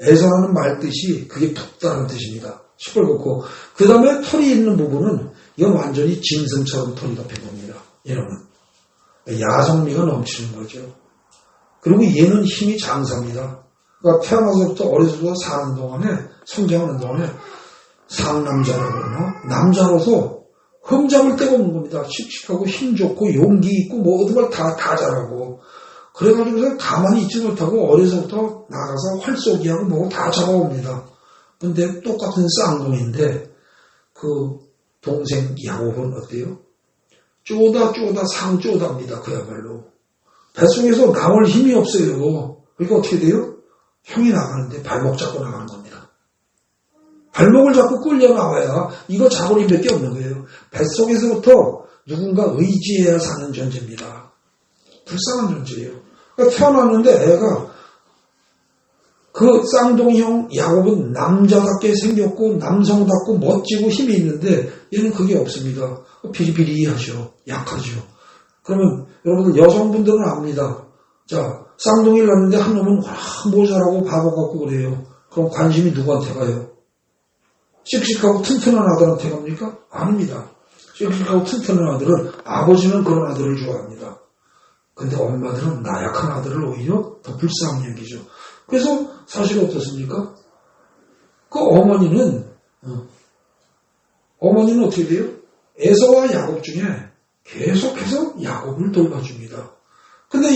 Speaker 1: 에서라는 말 뜻이 그게 붓다는 뜻입니다. 시뻘겋고 그 다음에 털이 있는 부분은 이건 완전히 짐승처럼 털이 덮인 겁니다. 얘는 야성미가 넘치는 거죠. 그리고 얘는 힘이 장사입니다. 그러니까 태어나서부터 어려서부터 사는 동안에 성장하는 동안에 상남자라고 그러나 남자로서 흠잡을 데가 없는 겁니다. 씩씩하고 힘 좋고 용기 있고 뭐 어떤 걸 다 잘하고 그래가지고서 가만히 있지 못하고 어려서부터 나가서 활쏘기하고 뭐고 다 잡아옵니다. 근데 똑같은 쌍둥이인데 그 동생 야곱은 어때요? 쪼다 상쪼다입니다. 그야말로. 뱃속에서 나올 힘이 없어요. 그러니까 어떻게 돼요? 형이 나가는데 발목 잡고 나가는 겁니다. 발목을 잡고 끌려 나와야 이거 자고림밖에 없는 거예요. 뱃속에서부터 누군가 의지해야 사는 존재입니다. 불쌍한 존재예요. 그러니까 태어났는데 애가 그 쌍둥이 형 야곱은 남자답게 생겼고 남성답고 멋지고 힘이 있는데 얘는 그게 없습니다. 비리비리하죠. 약하죠. 그러면 여러분들 여성분들은 압니다. 자, 쌍둥이를 낳는데 한 놈은 모자라고 바보 같고 그래요. 그럼 관심이 누구한테 가요? 씩씩하고 튼튼한 아들한테 갑니까? 아닙니다. 씩씩하고 튼튼한 아들은 아버지는 그런 아들을 좋아합니다. 근데 엄마들은 나약한 아들을 오히려 더 불쌍히 여기죠. 그래서 사실 어떻습니까? 그 어머니는 어떻게 돼요? 에서와 야곱 중에 계속해서 야곱을 돌봐줍니다. 근데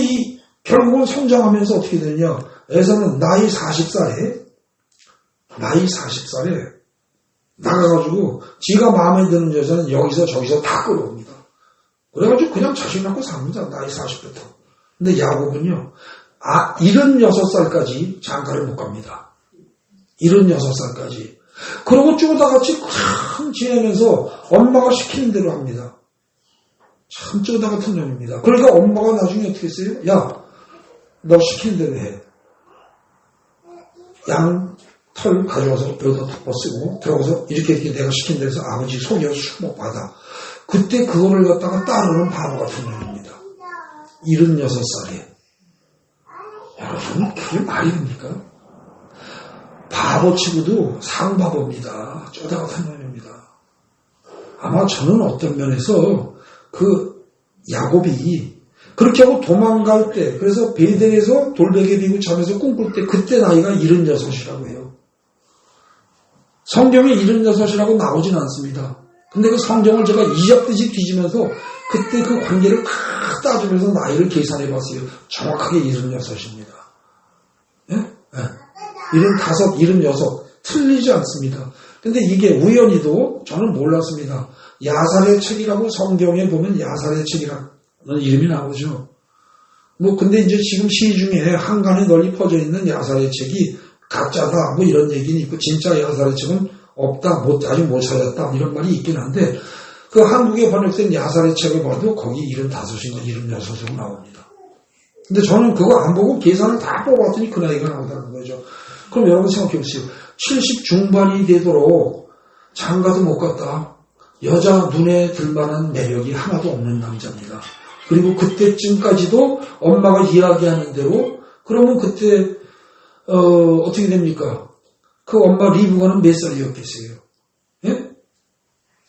Speaker 1: 결국은 성장하면서 어떻게 되냐? 에서는 나이 40살에 나가가지고 지가 마음에 드는 여자는 여기서 저기서 다 끌어옵니다. 그래가지고 그냥 자식 낳고 삽니다. 나이 40부터. 근데 야곱은요. 76살까지 장가를 못 갑니다. 76살까지. 그러고 쪼다같이 참 지내면서 엄마가 시키는 대로 합니다. 참 쪼다 같은 놈입니다. 그러니까 엄마가 나중에 어떻게 했어요? 야, 너 시키는 대로 해. 양 털 가져와서 여기다 덮어쓰고 들어가서 이렇게 내가 시킨 데서 아버지 속여서 술 받아. 그때 그거를 갖다가 따르는 바보 같은 놈입니다. 76살에. 여러분, 그게 말이 됩니까? 바보치고도 상바보입니다. 쪼다 같은 놈입니다. 아마 저는 어떤 면에서 그 야곱이 그렇게 하고 도망갈 때, 그래서 베델에서 돌베개 비고 잠에서 꿈꿀 때, 그때 나이가 76이라고 해요. 성경에 76이라고 나오진 않습니다. 근데 그 성경을 제가 이적듯이 뒤지면서 그때 그 관계를 탁 따지면서 나이를 계산해 봤어요. 정확하게 76입니다. 예? 예. 75, 76. 틀리지 않습니다. 근데 이게 우연히도 저는 몰랐습니다. 야살의 책이라고 성경에 보면 야살의 책이라는 이름이 나오죠. 근데 이제 지금 시중에 한간에 널리 퍼져 있는 야살의 책이 가짜다, 이런 얘기는 있고, 진짜 야살의 책은 없다, 아직 못 찾았다, 이런 말이 있긴 한데, 그 한국에 번역된 야살의 책을 봐도 거기 75인가 76으로 나옵니다. 근데 저는 그거 안 보고 계산을 다 뽑았더니 그 나이가 나오다는 거죠. 그럼 여러분 생각해 보세요. 70 중반이 되도록 장가도 못 갔다. 여자 눈에 들만한 매력이 하나도 없는 남자입니다. 그리고 그때쯤까지도 엄마가 이야기하는 대로, 그러면 그때 어떻게 됩니까? 그 엄마 리브가는 몇 살이었겠어요? 예?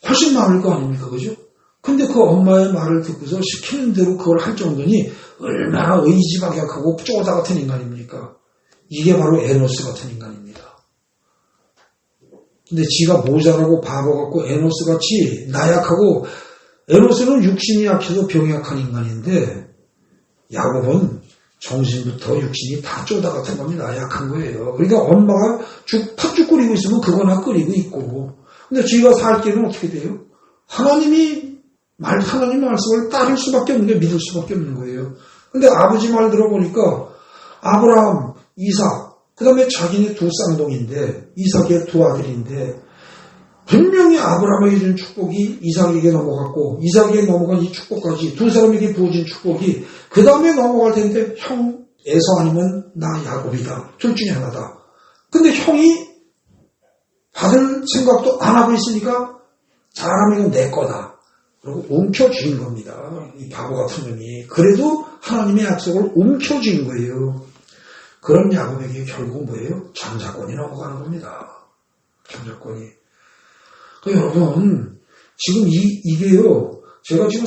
Speaker 1: 훨씬 많을 거 아닙니까? 그죠? 근데 그 엄마의 말을 듣고서 시키는 대로 그걸 할 정도니 얼마나 의지박약하고 쪼다 같은 인간입니까? 이게 바로 에노스 같은 인간입니다. 근데 지가 모자라고 바보 같고 에노스 같이 나약하고, 에노스는 육신이 약해서 병약한 인간인데 야곱은 정신부터 육신이 다 쪼다 같은 겁니다. 약한 거예요. 그러니까 엄마가 팥죽 끓이고 있으면 그거나 끓이고 있고. 근데 쥐가 살 길은 어떻게 돼요? 하나님 말씀을 따를 수밖에 없는 게 믿을 수밖에 없는 거예요. 근데 아버지 말 들어보니까 아브라함, 이삭, 그 다음에 자기네 두 쌍둥이인데, 이삭의 두 아들인데, 분명히 아브라함에게 준 축복이 이삭에게 넘어갔고, 이삭에게 넘어간 이 축복까지 두 사람에게 부어진 축복이 그 다음에 넘어갈 텐데, 형 에서 아니면 나 야곱이다. 둘 중에 하나다. 근데 형이 받을 생각도 안 하고 있으니까, 잘하면 이건 내 거다. 그리고 움켜쥐는 겁니다. 이 바보 같은 놈이. 그래도 하나님의 약속을 움켜쥐는 거예요. 그런 야곱에게 결국 뭐예요? 장자권이 넘어가는 겁니다. 장자권이. 여러분, 지금 이게요, 제가 지금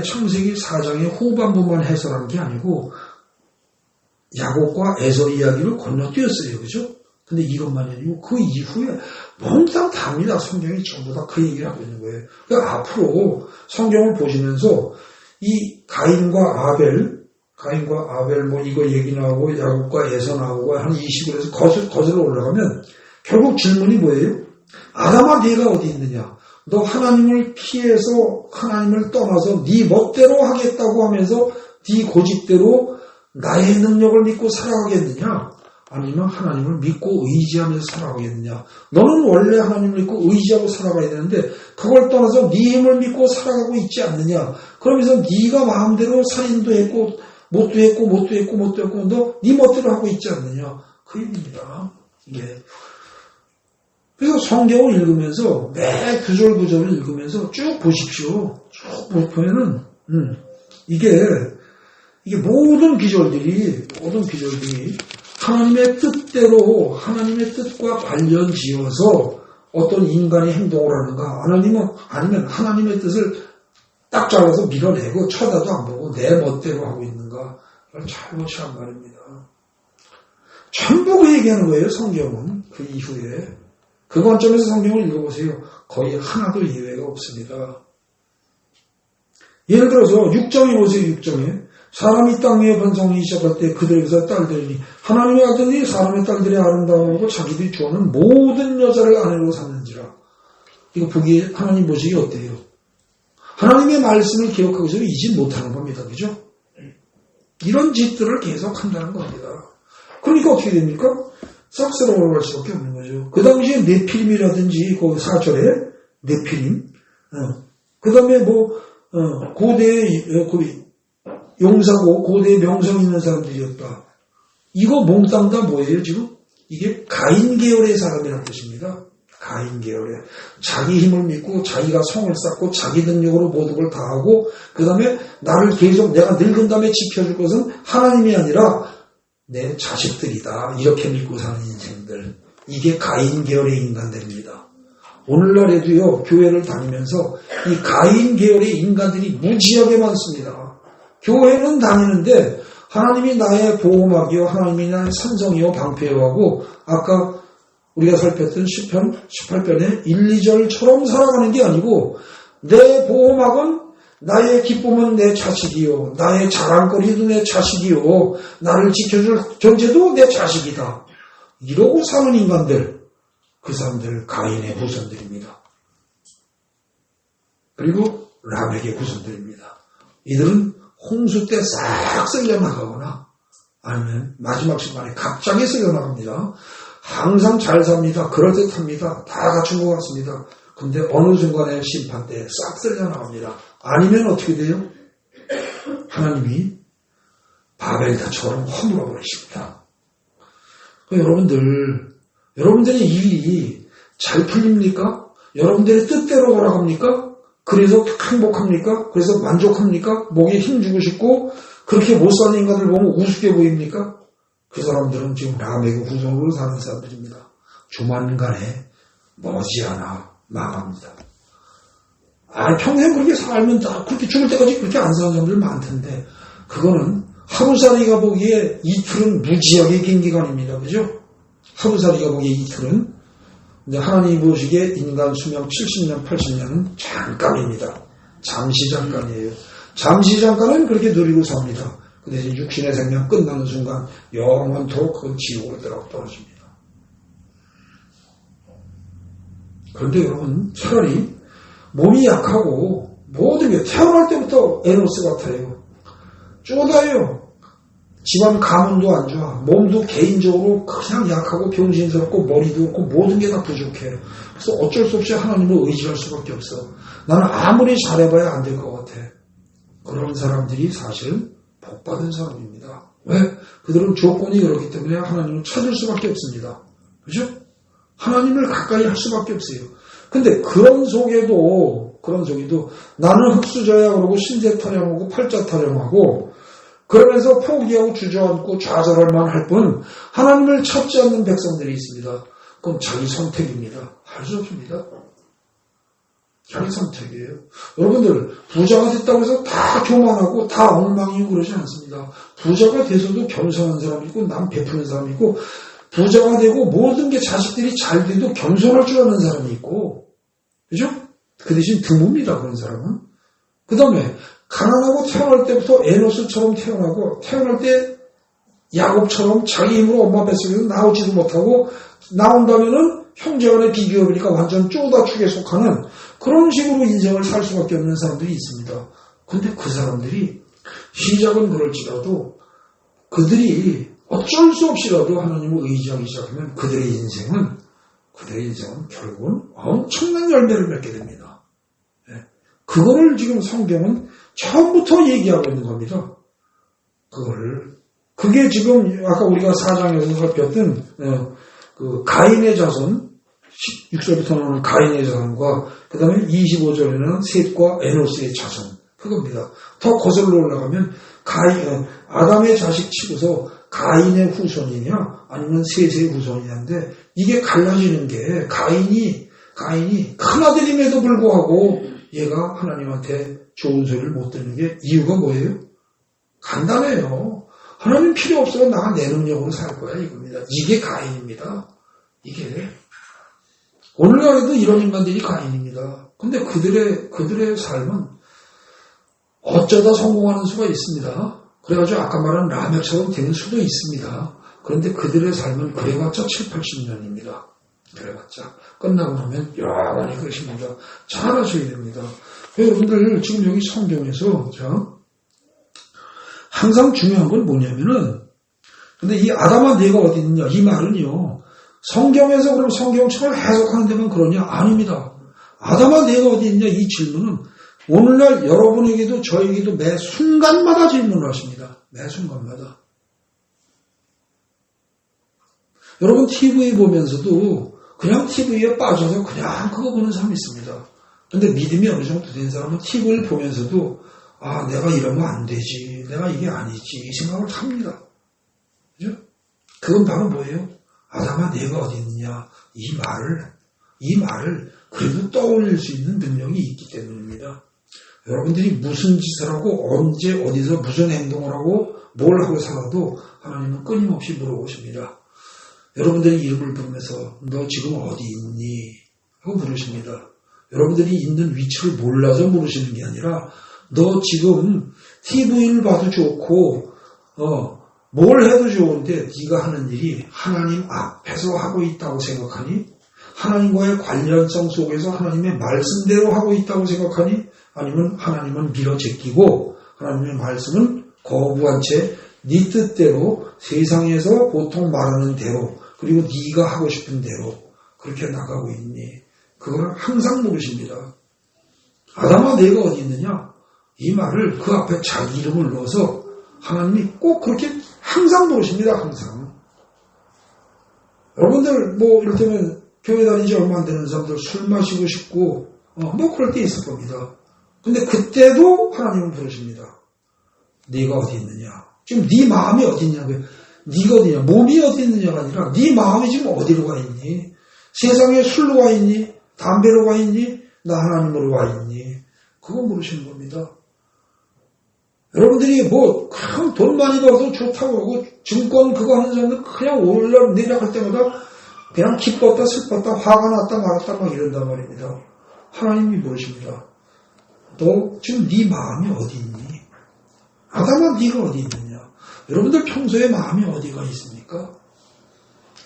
Speaker 1: 창세기 4장의 후반부만 해설한 게 아니고, 야곱과 에서 이야기를 건너뛰었어요. 그죠? 근데 이것만이 아니고, 그 이후에 몽땅 답니다. 성경이 전부 다 그 얘기를 하고 있는 거예요. 그러니까 앞으로 성경을 보시면서, 이 가인과 아벨 뭐 이거 얘기 나오고, 야곱과 에서 나오고, 한 20에서 거슬러 올라가면, 결국 질문이 뭐예요? 아담아, 네가 어디 있느냐? 너 하나님을 피해서 하나님을 떠나서 네 멋대로 하겠다고 하면서 네 고집대로 나의 능력을 믿고 살아가겠느냐? 아니면 하나님을 믿고 의지하면서 살아가겠느냐? 너는 원래 하나님을 믿고 의지하고 살아가야 되는데 그걸 떠나서 네 힘을 믿고 살아가고 있지 않느냐? 그러면서 네가 마음대로 살인도 했고 못도 했고 너 네 멋대로 하고 있지 않느냐? 그 얘기입니다. 이게. 그래서 성경을 읽으면서 매 구절을 읽으면서 쭉 보십시오. 쭉 보면은 이게 모든 기절들이 하나님의 뜻대로 하나님의 뜻과 관련지어서 어떤 인간이 행동을 하는가, 아니면 하나님의 뜻을 딱 잘라서 밀어내고 쳐다도 안 보고 내 멋대로 하고 있는가, 이걸 잘못이 한 말입니다. 전부 그 얘기하는 거예요. 성경은 그 이후에. 그 관점에서 성경을 읽어보세요. 거의 하나도 예외가 없습니다. 예를 들어서 6장에 보세요. 6장에 사람이 땅 위에 번성하기 시작할 때 그들에게서 딸들이니 하나님의 아들이 사람의 딸들이 아름다움하고 자기들이 좋아하는 모든 여자를 아내로 삼는지라. 이거 보기에 하나님 보시기 어때요? 하나님의 말씀을 기억하고서 잊지 못하는 겁니다. 그죠? 이런 짓들을 계속 한다는 겁니다. 그러니까 어떻게 됩니까? 싹스러워 갈 수밖에 없는 거죠. 그 당시에 네피림이라든지, 그 4절에 네피림, 그 다음에 고대의 용사고, 고대의 명성 있는 사람들이었다. 이거 몽땅 다 뭐예요, 지금? 이게 가인 계열의 사람이라는 뜻입니다. 가인 계열의. 자기 힘을 믿고, 자기가 성을 쌓고, 자기 능력으로 모든 걸 다 하고, 그 다음에 나를 계속 내가 늙은 다음에 지켜줄 것은 하나님이 아니라, 내 자식들이다. 이렇게 믿고 사는 인생들. 이게 가인 계열의 인간들입니다. 오늘날에도요, 교회를 다니면서 이 가인 계열의 인간들이 무지하게 많습니다. 교회는 다니는데 하나님이 나의 보호막이요, 하나님이 나의 산성이요, 방패요 하고 아까 우리가 살폈던 시편 18편의 1, 2절처럼 살아가는 게 아니고 내 보호막은 나의 기쁨은 내 자식이요. 나의 자랑거리도 내 자식이요. 나를 지켜줄 존재도 내 자식이다. 이러고 사는 인간들, 그 사람들 가인의 후손들입니다. 그리고 람에게 후손들입니다. 이들은 홍수 때 싹 쓸려나가거나 아니면 마지막 순간에 갑자기 쓸려나갑니다. 항상 잘 삽니다. 그럴듯합니다. 다 갖춘 것 같습니다. 근데 어느 순간에 심판 때 싹 쓸려나갑니다. 아니면 어떻게 돼요? 하나님이 바벨탑처럼 허물어 버리십니다. 여러분들의 일이 잘 풀립니까? 여러분들의 뜻대로 돌아갑니까? 그래서 행복합니까? 그래서 만족합니까? 목에 힘주고 싶고 그렇게 못 사는 인간들 보면 우습게 보입니까? 그 사람들은 지금 라멕의 후손으로 사는 사람들입니다. 조만간에 머지않아 망합니다. 평생 그렇게 살면 다 그렇게 죽을 때까지 그렇게 안 사는 사람들 많던데 그거는 하루살이가 보기에 이틀은 무지하게 긴 기간입니다. 그죠? 하루살이가 보기에 이틀은 근데 하나님이 보시기에 인간 수명 70년, 80년은 잠깐입니다. 잠시 잠깐이에요. 잠시 잠깐은 그렇게 누리고 삽니다. 그 대신 육신의 생명 끝나는 순간 영원토록 그 지옥으로 떨어집니다. 그런데 여러분 차라리 몸이 약하고 모든 게 태어날 때부터 에노스 같아요. 쪼다요. 집안 가문도 안 좋아. 몸도 개인적으로 그냥 약하고 병신스럽고 머리도 없고 모든 게 다 부족해. 그래서 어쩔 수 없이 하나님을 의지할 수밖에 없어. 나는 아무리 잘해봐야 안 될 것 같아. 그런 사람들이 사실 복받은 사람입니다. 왜? 그들은 조건이 그렇기 때문에 하나님을 찾을 수밖에 없습니다. 그죠? 하나님을 가까이 할 수밖에 없어요. 근데 그런 속에도 나는 흙수저야 그러고 신세 타령하고 팔자 타령하고 그러면서 포기하고 주저앉고 좌절할 만할 뿐 하나님을 찾지 않는 백성들이 있습니다. 그건 자기 선택입니다. 할 수 없습니다. 자기 선택이에요. 여러분들 부자가 됐다고 해서 다 교만하고 다 엉망이고 그러지 않습니다. 부자가 돼서도 겸손한 사람이 있고 남 베푸는 사람이 있고 부자가 되고 모든 게 자식들이 잘 돼도 겸손할 줄 아는 사람이 있고 그죠? 그 대신 드뭅니다. 그런 사람은. 그 다음에 가난하고 태어날 때부터 에노스처럼 태어나고 태어날 때 야곱처럼 자기 힘으로 엄마 뱃속에서 나오지도 못하고 나온다면은 형제간의 비교해보니까 완전 쪼다축에 속하는 그런 식으로 인생을 살 수밖에 없는 사람들이 있습니다. 근데 그 사람들이 시작은 그럴지라도 그들이 어쩔 수 없이라도 하나님을 의지하기 시작하면 그들의 인생은 결국은 엄청난 열매를 맺게 됩니다. 그거를 지금 성경은 처음부터 얘기하고 있는 겁니다. 그게 지금 아까 우리가 4장에서 살폈던 그 가인의 자손 16절부터 나오는 가인의 자손과 그 다음에 25절에는 셋과 에노스의 자손 그겁니다. 더 거슬러 올라가면 아담의 자식 치고서 가인의 후손이냐 아니면 셋의 후손이냐인데 이게 갈라지는 게 가인이 큰아들임에도 불구하고 얘가 하나님한테 좋은 소리를 못 듣는 게 이유가 뭐예요? 간단해요. 하나님 필요 없어요. 나 내 능력으로 살 거야 이겁니다. 이게 가인입니다. 이게 오늘날에도 이런 인간들이 가인입니다. 근데 그들의 삶은 어쩌다 성공하는 수가 있습니다. 그래가지고 아까 말한 라멕처럼 되는 수도 있습니다. 그런데 그들의 삶은 그래봤자 7, 80년입니다. 그래봤자 끝나고 나면 영원히 그러십니다. 잘 하셔야 됩니다. 여러분들 지금 여기 성경에서 항상 중요한 건 뭐냐면은 근데 이 아담아 네가 어디 있느냐 이 말은요 성경에서 그럼 성경처럼 해석하는 데만 그러냐 아닙니다. 아담아 네가 어디 있냐 이 질문은 오늘날 여러분에게도 저에게도 매 순간마다 질문을 하십니다. 매 순간마다. 여러분 TV 보면서도 그냥 TV에 빠져서 그냥 그거 보는 사람이 있습니다. 근데 믿음이 어느 정도 된 사람은 TV를 보면서도 아 내가 이러면 안 되지. 내가 이게 아니지. 이 생각을 합니다. 그죠? 그건 바로 뭐예요? 아담아 네가 어디 있느냐. 이 말을 그래도 떠올릴 수 있는 능력이 있기 때문입니다. 여러분들이 무슨 짓을 하고 언제 어디서 무슨 행동을 하고 뭘 하고 살아도 하나님은 끊임없이 물어보십니다. 여러분들이 이름을 부르면서 너 지금 어디 있니? 하고 물으십니다. 여러분들이 있는 위치를 몰라서 물으시는 게 아니라 너 지금 TV를 봐도 좋고 뭘 해도 좋은데 네가 하는 일이 하나님 앞에서 하고 있다고 생각하니? 하나님과의 관련성 속에서 하나님의 말씀대로 하고 있다고 생각하니? 아니면 하나님은 밀어 제끼고 하나님의 말씀은 거부한 채 네 뜻대로 세상에서 보통 말하는 대로 그리고 네가 하고 싶은 대로 그렇게 나가고 있니? 그걸 항상 물으십니다. 아담아 네가 어디 있느냐? 이 말을 그 앞에 자기 이름을 넣어서 하나님이 꼭 그렇게 항상 물으십니다. 항상. 여러분들 이를테면 교회 다니지 얼마 안 되는 사람들 술 마시고 싶고 그럴 때 있을 겁니다. 근데 그때도 하나님은 부르십니다. 네가 어디 있느냐? 지금 네 마음이 어디 있냐고요? 네가 어디냐? 몸이 어디 있느냐가 아니라 네 마음이 지금 어디로 가 있니? 세상에 술로 가 있니? 담배로 가 있니? 나 하나님으로 가 있니? 그거 물으시는 겁니다. 여러분들이 그냥 돈 많이 벌어서 좋다고 하고 증권 그거 하는 사람들 그냥 올라 내려갈 때마다 그냥 기뻤다 슬펐다 화가 났다 말았다 막 이런단 말입니다. 하나님이 물으십니다. 너 지금 네 마음이 어디 있니? 아담아 네가 어디 있느냐? 여러분들 평소에 마음이 어디가 있습니까?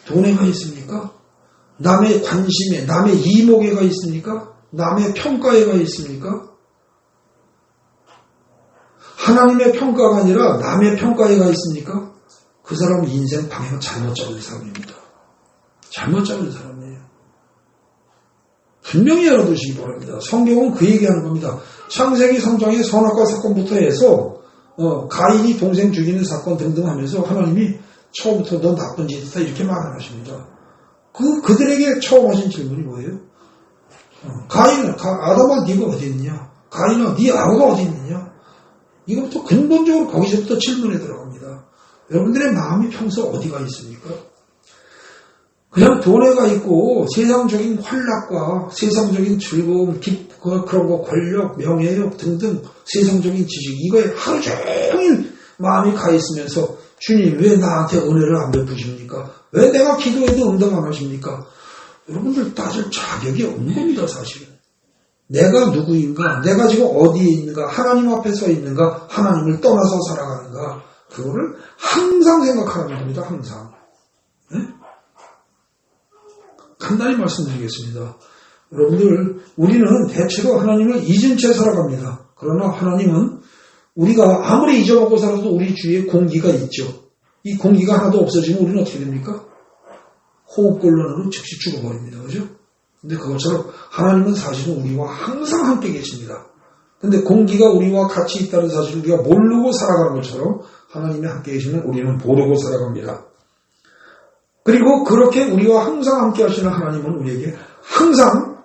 Speaker 1: 돈에 가 있습니까? 남의 관심에 남의 이목에 가 있습니까? 남의 평가에가 있습니까? 하나님의 평가가 아니라 남의 평가에가 있습니까? 그 사람은 인생 방향을 잘못 잡은 사람입니다. 잘못 잡은 사람이에요. 분명히 알아두시기 바랍니다. 성경은 그 얘기하는 겁니다. 창세기 3장의 선악과 사건부터 해서 가인이 동생 죽이는 사건 등등 하면서 하나님이 처음부터 넌 나쁜 짓이다 이렇게 말을 하십니다. 그들에게 처음 하신 질문이 뭐예요? 아담아 네가 어디 있느냐? 가인아 네 아우가 어디 있느냐? 이것부터 근본적으로 거기서부터 질문에 들어갑니다. 여러분들의 마음이 평소 어디가 있습니까? 그냥 돈에가 있고 세상적인 활락과 세상적인 즐거움, 그런 거, 권력, 명예욕 등등 세상적인 지식 이거에 하루 종일 마음이 가 있으면서 주님 왜 나한테 은혜를 안 베푸십니까? 왜 내가 기도해도 응답 안 하십니까? 여러분들 따질 자격이 없는 겁니다. 사실은. 내가 누구인가? 내가 지금 어디에 있는가? 하나님 앞에 서 있는가? 하나님을 떠나서 살아가는가? 그거를 항상 생각하라는 겁니다. 항상. 네? 간단히 말씀드리겠습니다. 여러분들 우리는 대체로 하나님을 잊은 채 살아갑니다. 그러나 하나님은 우리가 아무리 잊어먹고 살아도 우리 주위에 공기가 있죠. 이 공기가 하나도 없어지면 우리는 어떻게 됩니까? 호흡곤란으로 즉시 죽어버립니다. 그죠? 근데 그것처럼 하나님은 사실은 우리와 항상 함께 계십니다. 근데 공기가 우리와 같이 있다는 사실을 우리가 모르고 살아가는 것처럼 하나님이 함께 계시면 우리는 모르고 살아갑니다. 그리고 그렇게 우리와 항상 함께 하시는 하나님은 우리에게 항상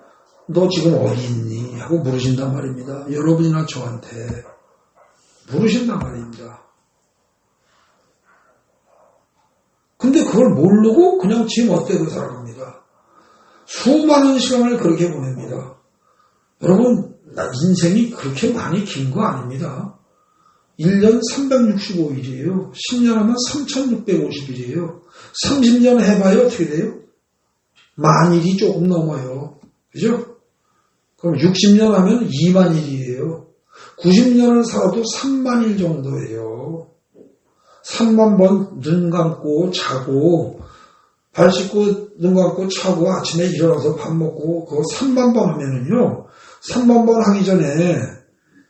Speaker 1: 너 지금 어디 있니? 하고 물으신단 말입니다. 여러분이나 저한테 물으신단 말입니다. 근데 그걸 모르고 그냥 지 멋대로 살아갑니다. 수많은 시간을 그렇게 보냅니다. 여러분, 인생이 그렇게 많이 긴 거 아닙니다. 1년 365일이에요. 10년 하면 3650일이에요. 30년 해봐야 어떻게 돼요? 만일이 조금 넘어요. 그죠? 그럼 60년 하면 2만일이에요. 90년을 살아도 3만일 정도예요. 3만 번 눈 감고 자고 발 씻고 눈 감고 자고 아침에 일어나서 밥 먹고 그거 3만 번 하면은요. 3만 번 하기 전에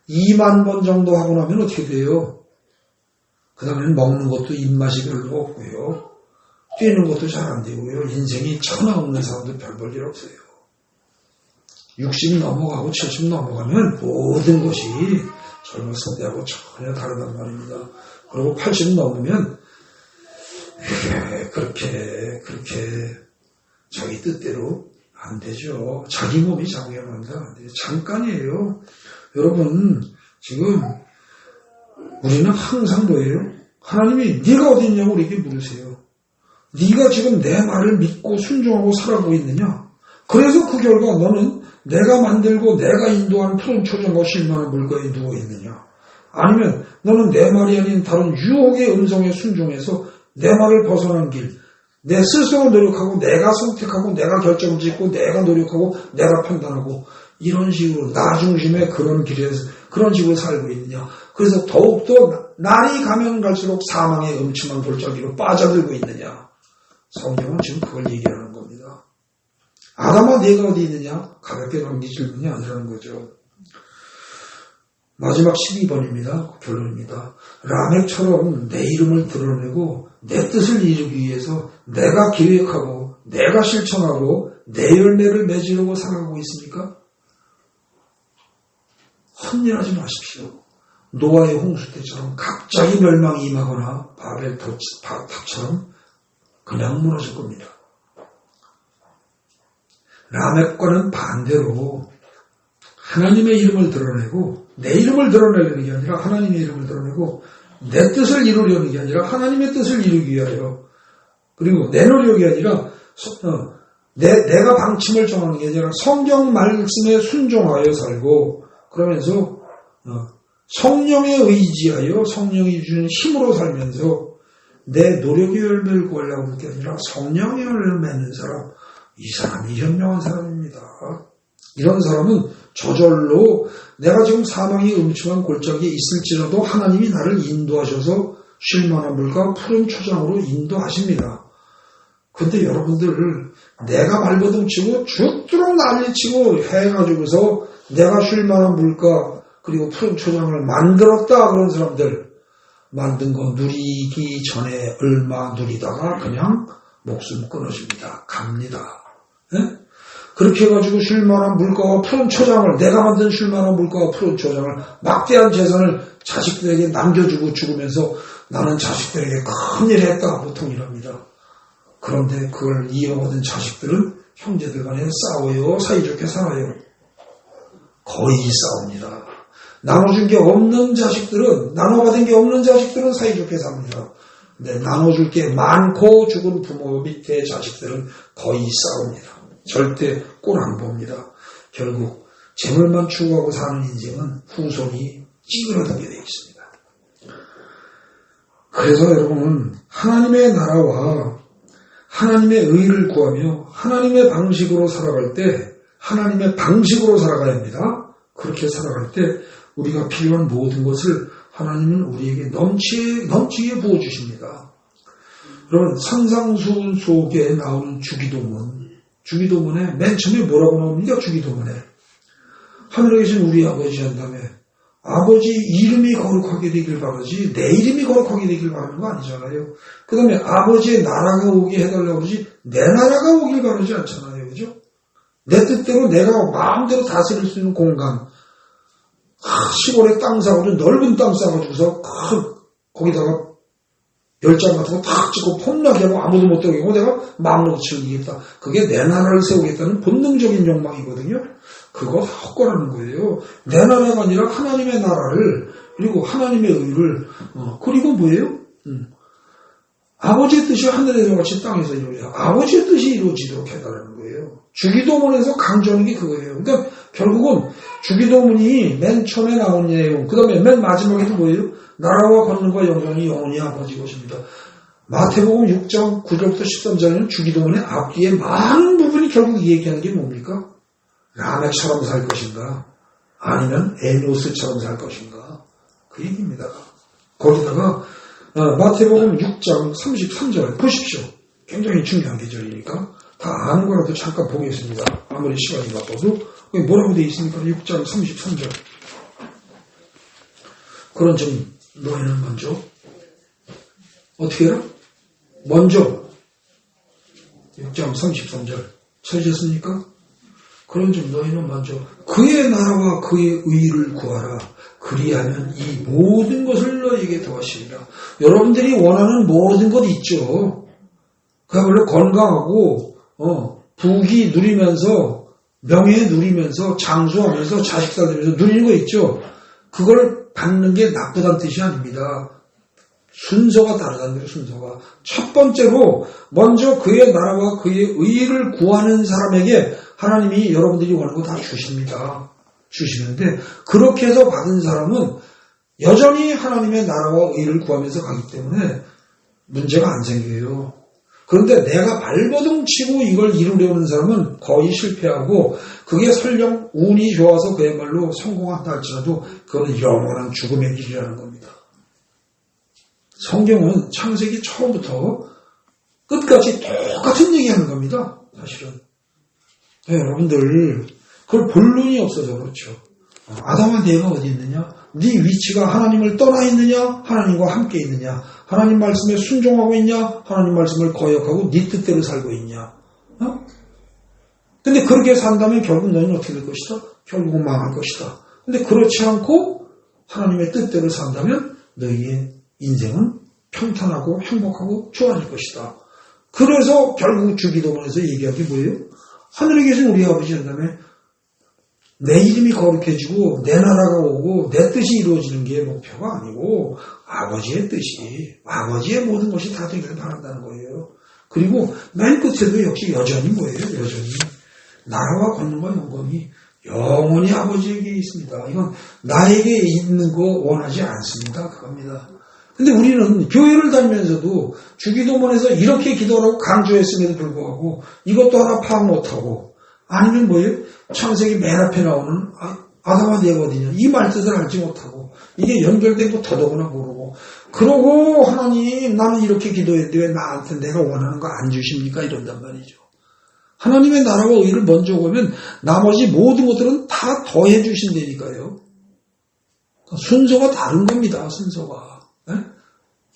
Speaker 1: 2만 번 정도 하고 나면 어떻게 돼요? 그 다음에는 먹는 것도 입맛이 별로 없고요. 뛰는 것도 잘 안 되고요. 인생이 전혀 없는 사람도 별 볼 일 없어요. 60 넘어가고 70 넘어가면 모든 것이 젊었을 때하고 전혀 다르단 말입니다. 그리고 80 넘으면 그렇게 자기 뜻대로 안 되죠. 자기 몸이 장애합니다. 잠깐이에요. 여러분 지금 우리는 항상 뭐예요? 하나님이 네가 어디 있냐고 우리에게 물으세요. 네가 지금 내 말을 믿고 순종하고 살아가고 있느냐? 그래서 그 결과 너는 내가 만들고 내가 인도하는 푸른 초장과 실만한 물가에 누워있느냐? 아니면 너는 내 말이 아닌 다른 유혹의 음성에 순종해서 내 말을 벗어난 길, 내 스스로 노력하고 내가 선택하고 내가 결정을 짓고 내가 노력하고 내가 판단하고 이런 식으로 나 중심의 그런 길에서 그런 식으로 살고 있느냐? 그래서 더욱더 날이 가면 갈수록 사망의 음침한 골짜기로 빠져들고 있느냐? 성경은 지금 그걸 얘기하는 겁니다. 아담아 네가 어디 있느냐? 가볍게 넘기 질문이 아니라는 거죠. 마지막 12번입니다. 결론입니다. 라멕처럼 내 이름을 드러내고 내 뜻을 이루기 위해서 내가 계획하고 내가 실천하고 내 열매를 맺으려고 살아가고 있습니까? 혼내하지 마십시오. 노아의 홍수 때처럼 갑자기 멸망이 임하거나 바벨 탑처럼 그냥 무너질 겁니다. 라멕과는 반대로 하나님의 이름을 드러내고 내 이름을 드러내려는 게 아니라 하나님의 이름을 드러내고 내 뜻을 이루려는 게 아니라 하나님의 뜻을 이루기 위하여 그리고 내 노력이 아니라 내가 방침을 정하는 게 아니라 성경 말씀에 순종하여 살고 그러면서 성령에 의지하여 성령이 주는 힘으로 살면서 내 노력의 열매를 구하려고 하는 게 아니라 성령의 열매를 맺는 사람 이 사람이 현명한 사람입니다. 이런 사람은 저절로 내가 지금 사망의 음침한 골짜기에 있을지라도 하나님이 나를 인도하셔서 쉴만한 물과 푸른 초장으로 인도하십니다. 그런데 여러분들 내가 발버둥치고 죽도록 난리치고 해가지고서 내가 쉴 만한 물가 그리고 푸른 초장을 만들었다 그런 사람들 만든 거 누리기 전에 얼마 누리다가 그냥 목숨 끊어집니다. 갑니다. 예? 그렇게 해가지고 쉴 만한 물가와 푸른 초장을 내가 만든 쉴 만한 물가와 푸른 초장을 막대한 재산을 자식들에게 남겨주고 죽으면서 나는 자식들에게 큰일 했다 보통 이럽니다. 그런데 그걸 이어받은 자식들은 형제들 간에 싸워요? 사이좋게 살아요? 거의 싸웁니다. 나눠준 게 없는 자식들은, 나눠받은 게 없는 자식들은 사이좋게 삽니다. 근데 나눠줄 게 많고 죽은 부모 밑에 자식들은 거의 싸웁니다. 절대 꼴 안 봅니다. 결국 재물만 추구하고 사는 인생은 후손이 찌그러들게 되어 있습니다. 그래서 여러분은 하나님의 나라와 하나님의 의를 구하며 하나님의 방식으로 살아갈 때 하나님의 방식으로 살아가야 합니다. 그렇게 살아갈 때 우리가 필요한 모든 것을 하나님은 우리에게 넘치게 부어주십니다. 여러분 산상수훈 속에 나오는 주기도문에 맨 처음에 뭐라고 나옵니까? 주기도문에 하늘에 계신 우리 아버지 한 다음에 아버지 이름이 거룩하게 되길 바라지 내 이름이 거룩하게 되길 바라는 거 아니잖아요. 그 다음에 아버지의 나라가 오게 해달라고 그러지 내 나라가 오길 바라지 않잖아요. 그죠? 내 뜻대로 내가 마음대로 다스릴 수 있는 공간 시골에 땅 사가지고 넓은 땅 사가지고서 거기다가 열장 같은 거 탁 찍고 폼나게 하고 아무도 못 들어오게 하고 내가 마음으로 즐기겠다. 그게 내 나라를 세우겠다는 본능적인 욕망이거든요. 그거 헛거라는 거예요. 내 나라가 아니라 하나님의 나라를 그리고 하나님의 의를 그리고 뭐예요? 아버지의 뜻이 하늘에서 같이 땅에서 이루어져 아버지의 뜻이 이루어지도록 해달라는 거예요. 주기도문에서 강조하는 게 그거예요. 그러니까 결국은 주기도문이 맨 처음에 나온 내용 그 다음에 맨 마지막에도 뭐예요? 나라와 권능과 영광이 영원히 아버지 것입니다. 마태복음 6장 9절부터 13절에는 주기도문의 앞뒤에 많은 부분이 결국 얘기하는 게 뭡니까? 라멕처럼 살 것인가? 아니면 에노스처럼 살 것인가? 그 얘기입니다. 거기다가 마태복음 6장 33절 보십시오. 굉장히 중요한 계절이니까 다 아는 거라도 잠깐 보겠습니다. 아무리 시간이 바빠도 뭐라고 되어 있습니까? 6장 33절 그런 점 너희는 먼저 어떻게 해라? 먼저 6장 33절 찾으셨습니까? 그런 점 너희는 먼저 그의 나라와 그의 의를 구하라. 그리하면 이 모든 것을 너희에게 더하시리라. 여러분들이 원하는 모든 것 있죠. 그야말로 건강하고 부귀 누리면서 명예 누리면서 장수하면서 자식 살리면서 누리는 거 있죠. 그걸 받는 게 나쁘다는 뜻이 아닙니다. 순서가 다르다는 거예요. 순서가. 첫 번째로 먼저 그의 나라와 그의 의를 구하는 사람에게 하나님이 여러분들이 원하는 거 다 주십니다. 주시는데 그렇게 해서 받은 사람은 여전히 하나님의 나라와 의를 구하면서 가기 때문에 문제가 안 생겨요. 그런데 내가 발버둥치고 이걸 이루려는 사람은 거의 실패하고 그게 설령 운이 좋아서 그야말로 성공한다 할지라도 그건 영원한 죽음의 길이라는 겁니다. 성경은 창세기 처음부터 끝까지 똑같은 얘기하는 겁니다. 사실은. 네, 여러분들 그걸 볼 눈이 없어서 그렇죠. 아담아 네가 어디 있느냐? 네 위치가 하나님을 떠나 있느냐? 하나님과 함께 있느냐? 하나님 말씀에 순종하고 있냐? 하나님 말씀을 거역하고 네 뜻대로 살고 있냐? 근데 그렇게 산다면 결국 너희는 어떻게 될 것이다? 결국은 망할 것이다. 근데 그렇지 않고 하나님의 뜻대로 산다면 너희의 인생은 평탄하고 행복하고 좋아질 것이다. 그래서 결국 주기도문에서 얘기한 게 뭐예요? 하늘에 계신 우리 아버지 한다음에 내 이름이 거룩해지고 내 나라가 오고 내 뜻이 이루어지는 게 목표가 아니고 아버지의 뜻이 아버지의 모든 것이 다 되기를 바란다는 거예요. 그리고 맨 끝에도 역시 여전히 뭐예요? 여전히 나라와 권능과 영광이 영원히 아버지에게 있습니다. 이건 나에게 있는 거 원하지 않습니다. 그겁니다. 근데 우리는 교회를 다니면서도 주기도문에서 이렇게 기도하라고 강조했음에도 불구하고 이것도 하나 파악 못하고 아니면 뭐예요? 창세기 맨 앞에 나오는 아담아 네가 어디냐 이 말뜻을 알지 못하고 이게 연결된 거 더더구나 모르고 그러고 하나님 나는 이렇게 기도했는데 왜 나한테 내가 원하는 거 안 주십니까? 이런단 말이죠. 하나님의 나라와 의를 먼저 구하면 나머지 모든 것들은 다 더해 주신다니까요. 순서가 다른 겁니다. 순서가. 네?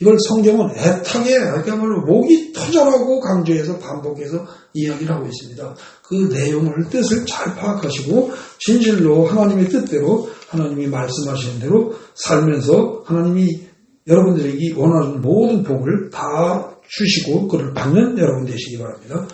Speaker 1: 이걸 성경은 애타게 그야말로 목이 터져라고 강조해서 반복해서 이야기를 하고 있습니다. 그 내용을 뜻을 잘 파악하시고 진실로 하나님의 뜻대로 하나님이 말씀하시는 대로 살면서 하나님이 여러분들에게 원하는 모든 복을 다 주시고 그를 받는 여러분 되시기 바랍니다.